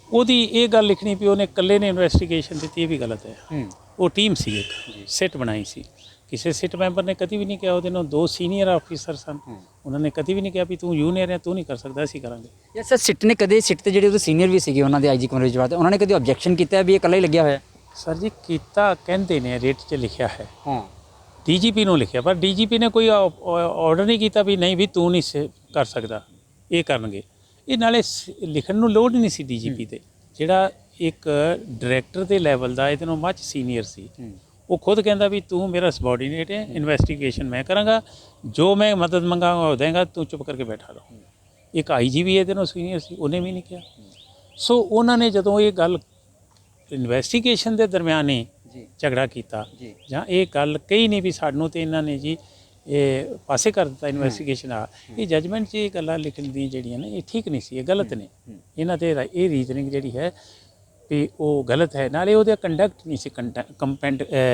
ਉਹਦੀ ਇਹ ਗੱਲ ਲਿਖਣੀ ਵੀ ਉਹਨੇ ਇਕੱਲੇ ਨੇ ਇਨਵੈਸਟੀਗੇਸ਼ਨ ਦਿੱਤੀ, ਇਹ ਵੀ ਗਲਤ ਹੈ। ਉਹ ਟੀਮ ਸੀ, ਇੱਕ ਸਿੱਟ ਬਣਾਈ ਸੀ। ਕਿਸੇ ਸਿੱਟ ਮੈਂਬਰ ਨੇ ਕਦੀ ਵੀ ਨਹੀਂ ਕਿਹਾ, ਉਹਦੇ ਨਾਲ 2 ਸੀਨੀਅਰ ਆਫੀਸਰ ਸਨ, ਉਹਨਾਂ ਨੇ ਕਦੀ ਵੀ ਨਹੀਂ ਕਿਹਾ ਵੀ ਤੂੰ ਜੂਨੀਅਰ ਹੈ, ਤੂੰ ਨਹੀਂ ਕਰ ਸਕਦਾ, ਅਸੀਂ ਕਰਾਂਗੇ। ਯੈਸ ਸਰ, ਸਿੱਟ ਨੇ ਕਦੇ ਸਿੱਟ ਤੇ ਜਿਹੜੇ ਉਹਦੇ ਸੀਨੀਅਰ ਵੀ ਸੀਗੇ ਉਹਨਾਂ ਦੇ IG ਕੁੰਵਰ ਵਿਜੇ ਪ੍ਰਤਾਪ, ਉਹਨਾਂ ਨੇ ਕਦੀ ਆਬਜੈਕਸ਼ਨ ਕੀਤਾ ਵੀ ਇਹ ਇਕੱਲਾ ਹੀ ਲੱਗਿਆ ਹੋਇਆ? ਸਰ ਜੀ ਕੀਤਾ ਕਹਿੰਦੇ ਨੇ, ਰੇਟ 'ਚ ਲਿਖਿਆ ਹੈ, DGP ਨੂੰ ਲਿਖਿਆ, ਪਰ DGP ਨੇ ਕੋਈ ਆਰਡਰ ਨਹੀਂ ਕੀਤਾ ਵੀ ਨਹੀਂ ਵੀ ਤੂੰ ਨਹੀਂ ਕਰ ਸਕਦਾ, ਇਹ ਕਰਨਗੇ। ਇਹ ਨਾਲੇ ਲਿਖਣ ਨੂੰ ਲੋੜ ਨਹੀਂ ਸੀ DGP ਤੇ, ਜਿਹੜਾ ਇੱਕ ਡਾਇਰੈਕਟਰ ਦੇ ਲੈਵਲ ਦਾ ਇਹਦੇ ਨਾਲੋਂ ਮੱਚ ਸੀਨੀਅਰ ਸੀ। ਉਹ ਖੁਦ ਕਹਿੰਦਾ ਵੀ ਤੂੰ ਮੇਰਾ ਸਬੋਰਡੀਨੇਟ ਹੈ, ਇਨਵੈਸਟੀਗੇਸ਼ਨ ਮੈਂ ਕਰਾਂਗਾ, ਜੋ ਮੈਂ ਮਦਦ ਮੰਗਾਂਗਾ ਉਹ ਦੇਂਗਾ, ਤੂੰ ਚੁੱਪ ਕਰਕੇ ਬੈਠਾ ਰਹੋ। ਇੱਕ IG ਵੀ ਇਹਦੇ ਨਾਲੋਂ ਸੀਨੀਅਰ ਸੀ, ਉਹਨੇ ਵੀ ਨਹੀਂ ਕਿਹਾ। ਸੋ ਉਹਨਾਂ ਨੇ ਜਦੋਂ ਇਹ ਗੱਲ ਇਨਵੈਸਟੀਗੇਸ਼ਨ ਦੇ ਦਰਮਿਆਨ ਹੀ ਝਗੜਾ ਕੀਤਾ ਜਾਂ ਇਹ ਗੱਲ ਕਹੀ ਨਹੀਂ ਵੀ ਸਾਨੂੰ ਤੇ ਇਹਨਾਂ ਨੇ ਜੀ ਇਹ ਪਾਸੇ ਕਰ ਦਿੱਤਾ ਇਨਵੈਸਟੀਗੇਸ਼ਨ ਆ, ਇਹ ਜਜਮੈਂਟ 'ਚ ਇਹ ਗੱਲਾਂ ਲਿਖਣ ਦੀਆਂ ਜਿਹੜੀਆਂ ਨੇ ਇਹ ਠੀਕ ਨਹੀਂ ਸੀ, ਇਹ ਗਲਤ ਨੇ। ਇਹਨਾਂ ਤੇ ਇਹ ਰੀਜ਼ਨਿੰਗ ਜਿਹੜੀ ਹੈ ਵੀ ਉਹ ਗਲਤ ਹੈ, ਨਾਲੇ ਉਹਦਾ ਕੰਡਕਟ ਨਹੀਂ ਸੀ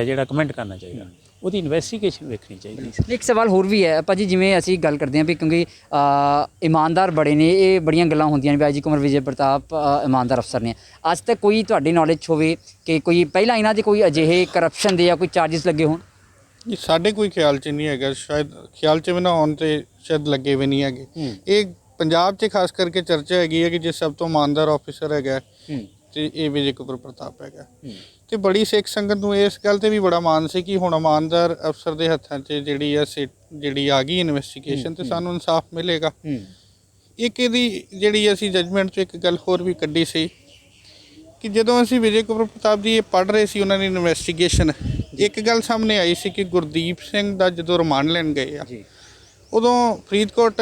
ਜਿਹੜਾ ਕਮੈਂਟ ਕਰਨਾ ਚਾਹੀਦਾ, ਉਹਦੀ ਇਨਵੈਸਟੀਗੇਸ਼ਨ ਵੇਖਣੀ ਚਾਹੀਦੀ ਸੀ। ਇੱਕ ਸਵਾਲ ਹੋਰ ਵੀ ਹੈ ਭਾਜੀ, ਜਿਵੇਂ ਅਸੀਂ ਗੱਲ ਕਰਦੇ ਹਾਂ ਵੀ ਕਿਉਂਕਿ ਇਮਾਨਦਾਰ ਬੜੇ ਨੇ, ਇਹ ਬੜੀਆਂ ਗੱਲਾਂ ਹੁੰਦੀਆਂ ਨੇ ਵੀ ਅੱਜ ਕੁਮਾਰ ਵਿਜੇ ਪ੍ਰਤਾਪ ਇਮਾਨਦਾਰ ਅਫਸਰ ਨੇ, ਅੱਜ ਤੱਕ ਕੋਈ ਤੁਹਾਡੀ ਨੌਲੇਜ ਹੋਵੇ ਕਿ ਕੋਈ ਪਹਿਲਾਂ ਇਹਨਾਂ ਦੇ ਕੋਈ ਅਜਿਹੇ ਕਰਪਸ਼ਨ ਦੇ ਜਾਂ ਕੋਈ ਚਾਰजेस ਲੱਗੇ ਹੋਣ? ਇਹ ਸਾਡੇ ਕੋਈ ਖਿਆਲ 'ਚ ਨਹੀਂ ਹੈਗਾ, ਸ਼ਾਇਦ ਖਿਆਲ 'ਚ ਵੀ ਨਾ ਹੋਣ ਤੇ ਸ਼ਾਇਦ ਲੱਗੇ ਵੀ ਨਹੀਂ ਹੈਗੇ। ਇਹ ਪੰਜਾਬ 'ਚ ਖਾਸ ਕਰਕੇ ਚਰਚਾ ਹੈਗੀ ਹੈ ਕਿ ਜੇ ਸਭ ਤੋਂ ਇਮਾਨਦਾਰ ਆਫੀਸਰ ਹੈਗਾ ਤੇ ਇਹ ਵਿਜੇ ਕੁਮਾਰ ਪ੍ਰਤਾਪ ਹੈਗਾ। ਤੇ ਬੜੀ ਸਿੱਖ ਸੰਗਤ ਨੂੰ ਇਸ ਗੱਲ ਤੇ ਵੀ ਬੜਾ ਮਾਣ ਸੀ ਕਿ ਹੁਣ ਇਮਾਨਦਾਰ ਅਫਸਰ ਦੇ ਹੱਥਾਂ 'ਚ ਜਿਹੜੀ ਆ ਗਈ ਇਨਵੈਸਟੀਗੇਸ਼ਨ ਤੇ ਸਾਨੂੰ ਇਨਸਾਫ ਮਿਲੇਗਾ। ਇੱਕ ਇਹਦੀ ਜਿਹੜੀ ਅਸੀਂ ਜਜਮੈਂਟ 'ਚ ਇੱਕ ਗੱਲ ਹੋਰ ਵੀ ਕੱਢੀ ਸੀ ਕਿ ਜਦੋਂ ਅਸੀਂ ਵਿਜੇ ਕੁਮਾਰ ਪ੍ਰਤਾਪ ਦੀ ਇਹ ਪੜ੍ਹ ਰਹੇ ਸੀ ਉਹਨਾਂ ਦੀ ਇਨਵੈਸਟੀਗੇਸ਼ਨ, ਇੱਕ ਗੱਲ ਸਾਹਮਣੇ ਆਈ ਸੀ ਕਿ ਗੁਰਦੀਪ ਸਿੰਘ ਦਾ ਜਦੋਂ ਰਿਮਾਂਡ ਲੈਣ ਗਏ ਆ ਉਦੋਂ ਫਰੀਦਕੋਟ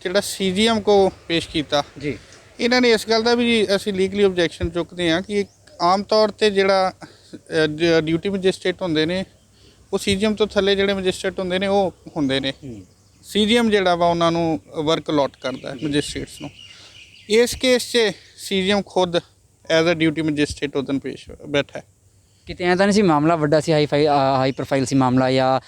ਜਿਹੜਾ ਸੀਜੀਐਮ ਕੋ ਪੇਸ਼ ਕੀਤਾ ਜੀ, ਇਹਨਾਂ ਨੇ ਇਸ ਗੱਲ ਦਾ ਵੀ ਅਸੀਂ ਲੀਗਲੀ ਆਬਜੈਕਸ਼ਨ ਚੁੱਕਦੇ ਹਾਂ ਕਿ ਆਮ ਤੌਰ ਤੇ ਜਿਹੜਾ ਡਿਊਟੀ ਮੈਜਿਸਟ੍ਰੇਟ ਹੁੰਦੇ ਨੇ ਉਹ ਸੀਜੀਐਮ ਤੋਂ ਥੱਲੇ ਜਿਹੜੇ ਮੈਜਿਸਟ੍ਰੇਟ ਹੁੰਦੇ ਨੇ ਉਹ ਹੁੰਦੇ ਨੇ, ਸੀਜੀਐਮ ਜਿਹੜਾ ਵਾ ਉਹਨਾਂ ਨੂੰ ਵਰਕ ਅਲਾਟ ਕਰਦਾ ਹੈ ਮੈਜਿਸਟ੍ਰੇਟਸ ਨੂੰ। ਇਸ ਕੇਸ 'ਚ ਸੀਜੀਐਮ ਖੁਦ ਐਜ਼ ਅ ਡਿਊਟੀ ਮੈਜਿਸਟ੍ਰੇਟ ਉਦੋਂ ਪੇਸ਼ ਬੈਠਾ ਹੈ। ਕਿਤੇ ਐਂ ਤਾਂ ਨਹੀਂ ਸੀ ਮਾਮਲਾ ਵੱਡਾ ਸੀ, ਹਾਈ ਪ੍ਰੋਫਾਈਲ ਸੀ ਮਾਮਲਾ ਜਾਂ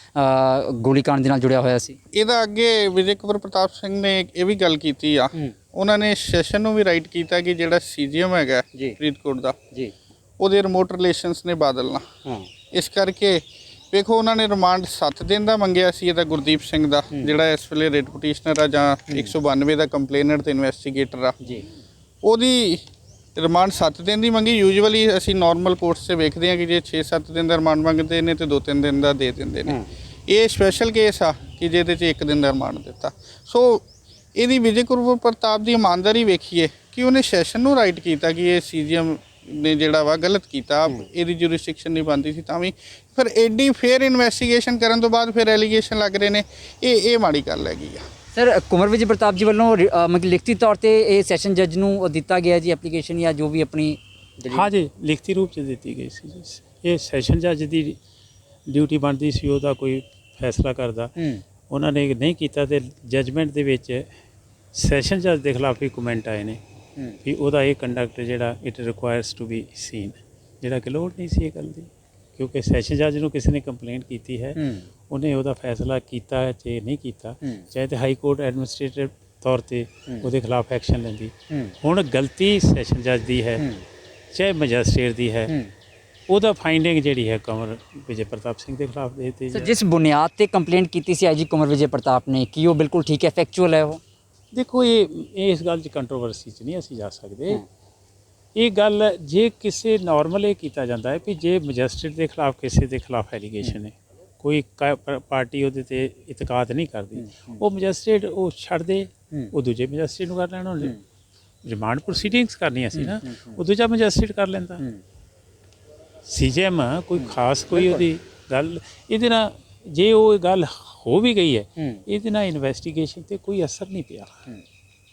ਗੋਲੀकांड ਦੇ ਨਾਲ ਜੁੜਿਆ ਹੋਇਆ ਸੀ? ਇਹਦਾ ਅੱਗੇ ਵਿਜੇ ਕੁਮਾਰ ਪ੍ਰਤਾਪ ਸਿੰਘ ਨੇ ਇਹ ਵੀ ਗੱਲ ਕੀਤੀ ਆ, ਉਹਨਾਂ ਨੇ ਸੈਸ਼ਨ ਨੂੰ ਵੀ ਰਾਈਟ ਕੀਤਾ ਕਿ ਜਿਹੜਾ ਸੀਜੀਐਮ ਹੈਗਾ ਫਰੀਦਕੋਟ ਦਾ ਜੀ ਉਹਦੇ ਰਿਮੋਟ ਰਿਲੇਸ਼ਨਸ ਨੇ ਬਾਦਲ ਨਾਲ, ਇਸ ਕਰਕੇ ਵੇਖੋ ਉਹਨਾਂ ਨੇ ਰਿਮਾਂਡ 7 ਦਿਨ ਦਾ ਮੰਗਿਆ ਸੀ ਇਹਦਾ ਗੁਰਦੀਪ ਸਿੰਘ ਦਾ ਜਿਹੜਾ ਇਸ ਵੇਲੇ ਰਿਟ ਪਟੀਸ਼ਨਰ ਆ ਜਾਂ 192 ਦਾ ਕੰਪਲੇਨਰ ਤੇ ਇਨਵੈਸਟੀਗੇਟਰ ਆ ਜੀ, ਉਹਦੀ ਰਿਮਾਂਡ 7 ਦਿਨ ਦੀ ਮੰਗੀ। ਯੂਜੂਅਲੀ ਅਸੀਂ ਨਾਰਮਲ ਕੋਰਟਸ 'ਚ ਵੇਖਦੇ ਹਾਂ ਕਿ ਜੇ 6-7 ਦਿਨ ਦਾ ਰਿਮਾਂਡ ਮੰਗਦੇ ਨੇ ਤੇ 2-3 ਦਿਨ ਦਾ ਦੇ ਦਿੰਦੇ ਨੇ। ਇਹ ਸਪੈਸ਼ਲ ਕੇਸ ਆ ਕਿ ਜਿਹਦੇ 'ਚ 1 ਦਿਨ ਦਾ ਰਿਮਾਂਡ ਦਿੱਤਾ। ਸੋ ਇਹਦੀ ਵਿਜੇ ਕੁਮਾਰ ਪ੍ਰਤਾਪ ਦੀ ਇਮਾਨਦਾਰੀ ਵੇਖੀਏ ਕਿ ਉਹਨੇ ਸੈਸ਼ਨ ਨੂੰ ਰਾਈਟ ਕੀਤਾ ਕਿ ਇਹ ਸੀਜੀਐਮ ਨੇ ਜਿਹੜਾ ਵਾ ਗਲਤ ਕੀਤਾ, ਇਹਦੀ ਜੁਰਿਸਡਿਕਸ਼ਨ ਨਹੀਂ ਬਣਦੀ ਸੀ, ਤਾਂ ਵੀ ਫਿਰ ਐਡੀ ਫੇਅਰ ਇਨਵੈਸਟੀਗੇਸ਼ਨ ਕਰਨ ਤੋਂ ਬਾਅਦ ਫਿਰ ਐਲੀਗੇਸ਼ਨ ਲੱਗ ਰਹੇ ਨੇ, ਇਹ ਮਾੜੀ ਗੱਲ ਹੈਗੀ ਆ। ਸਰ ਕੁਮਾਰ ਵਿਜੇ ਪ੍ਰਤਾਪ ਜੀ ਵੱਲੋਂ ਮਤਲਬ ਲਿਖਤੀ ਤੌਰ ਤੇ ਇਹ ਸੈਸ਼ਨ ਜੱਜ ਨੂੰ ਦਿੱਤਾ ਗਿਆ ਜੀ ਐਪਲੀਕੇਸ਼ਨ ਜਾਂ ਜੋ ਵੀ ਆਪਣੀ? ਹਾਂ ਜੀ, ਲਿਖਤੀ ਰੂਪ 'ਚ ਦਿੱਤੀ ਗਈ ਸੀ ਜੀ। ਇਹ ਸੈਸ਼ਨ ਜੱਜ ਦੀ ਡਿਊਟੀ ਬਣਦੀ ਸੀ ਉਹਦਾ ਕੋਈ ਫੈਸਲਾ ਕਰਦਾ, ਉਹਨਾਂ ਨੇ ਨਹੀਂ ਕੀਤਾ ਤੇ ਜਜਮੈਂਟ ਦੇ ਵਿੱਚ ਸੈਸ਼ਨ ਜੱਜ ਦੇ ਖਿਲਾਫ ਵੀ ਕਮੈਂਟ ਆਏ ਨੇ ਵੀ ਉਹਦਾ ਇਹ ਕੰਡਕਟ ਜਿਹੜਾ it requires to be seen, ਜਿਹੜਾ ਕਿ ਲੋੜ ਨਹੀਂ ਸੀ ਇਹ ਗੱਲ ਦੀ, ਕਿਉਂਕਿ ਸੈਸ਼ਨ ਜੱਜ ਨੂੰ ਕਿਸੇ ਨੇ ਕੰਪਲੇਂਟ ਕੀਤੀ ਹੈ, ਉਹਨੇ ਉਹਦਾ ਫੈਸਲਾ ਕੀਤਾ ਚਾਹੇ ਨਹੀਂ ਕੀਤਾ, ਚਾਹੇ ਤਾਂ ਹਾਈ ਕੋਰਟ ਐਡਮਿਨਿਸਟ੍ਰੇਟਿਵ ਤੌਰ ਤੇ ਉਹਦੇ ਖਿਲਾਫ ਐਕਸ਼ਨ ਲੈਂਦੀ। ਹੁਣ ਗਲਤੀ ਸੈਸ਼ਨ ਜੱਜ ਦੀ ਹੈ ਚਾਹੇ ਮੈਜਿਸਟ੍ਰੇਟ ਦੀ ਹੈ, ਉਹਦਾ ਫਾਈਂਡਿੰਗ ਜਿਹੜੀ ਹੈ ਕੁਮਾਰ ਵਿਜੇ ਪ੍ਰਤਾਪ ਸਿੰਘ ਦੇ ਖਿਲਾਫ ਦੇ ਦਿੱਤੀ। ਸਰ ਜਿਸ ਬੁਨਿਆਦ ਤੇ ਕੰਪਲੇਂਟ ਕੀਤੀ ਸੀ ਆਈਜੀ ਕੁਮਾਰ ਵਿਜੇ ਪ੍ਰਤਾਪ ਨੇ, ਕੀ ਉਹ ਬਿਲਕੁਲ ਠੀਕ ਹੈ, ਫੈਕਚੁਅਲ ਹੈ ਉਹ? ਦੇਖੋ ਇਹ ਇਸ ਗੱਲ 'ਚ ਕੰਟਰੋਵਰਸੀ 'ਚ ਨਹੀਂ ਅਸੀਂ ਜਾ ਸਕਦੇ। ਇਹ ਗੱਲ ਜੇ ਕਿਸੇ ਨਾਰਮਲ ਇਹ ਕੀਤਾ ਜਾਂਦਾ ਹੈ ਵੀ ਜੇ ਮੈਜਿਸਟ੍ਰੇਟ ਦੇ ਖਿਲਾਫ ਕਿਸੇ ਦੇ ਖਿਲਾਫ ਐਲੀਗੇਸ਼ਨ ਹੈ, ਕੋਈ ਪਾਰਟੀ ਉਹਦੇ ਤੇ ਇਤਕਾਦ ਨਹੀਂ ਕਰਦੀ, ਉਹ ਮੈਜਿਸਟ੍ਰੇਟ ਉਹ ਛੱਡ ਦੇ, ਉਹ ਦੂਜੇ ਮੈਜਿਸਟ੍ਰੇਟ ਨੂੰ ਕਰ ਲੈਣਾ। ਉਹਨੇ ਰਿਮਾਂਡ ਪ੍ਰੋਸੀਡਿੰਗਸ ਕਰਨੀਆਂ ਸੀ ਨਾ, ਉਹ ਦੂਜਾ ਮੈਜਿਸਟ੍ਰੇਟ ਕਰ ਲੈਂਦਾ। ਸੀਜੀਐਮ ਕੋਈ ਖਾਸ ਕੋਈ ਉਹਦੀ ਗੱਲ ਇਹਦੇ ਨਾਲ, ਜੇ ਉਹ ਗੱਲ ਹੋ ਵੀ ਗਈ ਹੈ ਇਹਦੇ ਨਾਲ ਇਨਵੈਸਟੀਗੇਸ਼ਨ ਤੇ ਕੋਈ ਅਸਰ ਨਹੀਂ ਪਿਆ,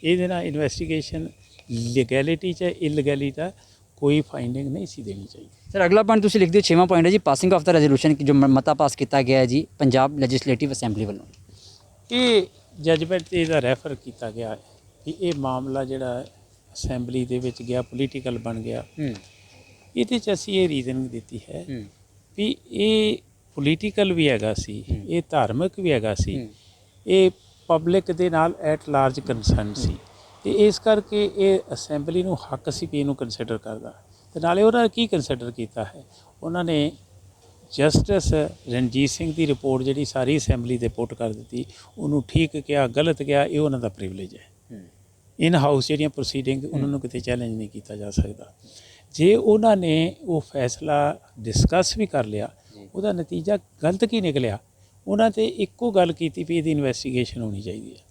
ਇਹਦੇ ਨਾਲ ਇਨਵੈਸਟੀਗੇਸ਼ਨ ਲੀਗੈਲਿਟੀ 'ਚ ਇਲੀਗੈਲਿਟੀ ਦਾ ਕੋਈ ਫਾਈਂਡਿੰਗ ਨਹੀਂ ਸੀ ਦੇਣੀ ਚਾਹੀਦੀ। ਸਰ ਅਗਲਾ ਪੁਆਇੰਟ ਤੁਸੀਂ ਲਿਖਦੇ ਹੋ 6ਵਾਂ ਪੁਆਇੰਟ ਹੈ ਜੀ, ਪਾਸਿੰਗ ਆਫ ਦਾ ਰੈਜ਼ੋਲੂਸ਼ਨ ਜੋ ਮਤਾ ਪਾਸ ਕੀਤਾ ਗਿਆ ਹੈ ਜੀ ਪੰਜਾਬ ਲੈਜਿਸਲੇਟਿਵ ਅਸੈਂਬਲੀ ਵੱਲੋਂ। ਇਹ ਜਜਮੈਂਟ 'ਤੇ ਇਹਦਾ ਰੈਫਰ ਕੀਤਾ ਗਿਆ ਹੈ ਕਿ ਇਹ ਮਾਮਲਾ ਜਿਹੜਾ ਅਸੈਂਬਲੀ ਦੇ ਵਿੱਚ ਗਿਆ ਪੋਲੀਟੀਕਲ ਬਣ ਗਿਆ। ਇਹਦੇ 'ਚ ਅਸੀਂ ਇਹ ਰੀਜ਼ਨਿੰਗ ਦਿੱਤੀ ਹੈ ਵੀ ਇਹ ਪੋਲੀਟੀਕਲ ਵੀ ਹੈਗਾ ਸੀ, ਇਹ ਧਾਰਮਿਕ ਵੀ ਹੈਗਾ ਸੀ, ਇਹ ਪਬਲਿਕ ਦੇ ਨਾਲ ਐਟ ਲਾਰਜ ਕੰਸਰਨ ਸੀ, ਤੇ ਇਸ ਕਰਕੇ ਇਹ ਅਸੈਂਬਲੀ ਨੂੰ ਹੱਕ ਸੀ ਵੀ ਇਹਨੂੰ ਕੰਸੀਡਰ ਕਰਦਾ। ਤੇ ਨਾਲੇ ਉਹਨਾਂ ਨੇ ਕੀ ਕੰਸੀਡਰ ਕੀਤਾ ਹੈ, ਉਹਨਾਂ ਨੇ ਜਸਟਿਸ ਰਣਜੀਤ ਸਿੰਘ ਦੀ ਰਿਪੋਰਟ ਜਿਹੜੀ ਸਾਰੀ ਅਸੈਂਬਲੀ ਦੇ ਪੁੱਟ ਕਰ ਦਿੱਤੀ, ਉਹਨੂੰ ਠੀਕ ਕਿਹਾ ਗਲਤ ਕਿਹਾ ਇਹ ਉਹਨਾਂ ਦਾ ਪ੍ਰਿਵਿਲੇਜ ਹੈ। ਇਨ ਹਾਊਸ ਜਿਹੜੀਆਂ ਪ੍ਰੋਸੀਡਿੰਗ ਉਹਨਾਂ ਨੂੰ ਕਿਤੇ ਚੈਲੰਜ ਨਹੀਂ ਕੀਤਾ ਜਾ ਸਕਦਾ। ਜੇ ਉਹਨਾਂ ਨੇ ਉਹ ਫੈਸਲਾ ਡਿਸਕਸ ਵੀ ਕਰ ਲਿਆ, ਉਹਦਾ ਨਤੀਜਾ ਗਲਤ ਕੀ ਨਿਕਲਿਆ, ਉਹਨਾਂ ਤੇ ਇੱਕੋ ਗੱਲ ਕੀਤੀ ਵੀ ਇਹਦੀ ਇਨਵੈਸਟੀਗੇਸ਼ਨ ਹੋਣੀ ਚਾਹੀਦੀ ਹੈ,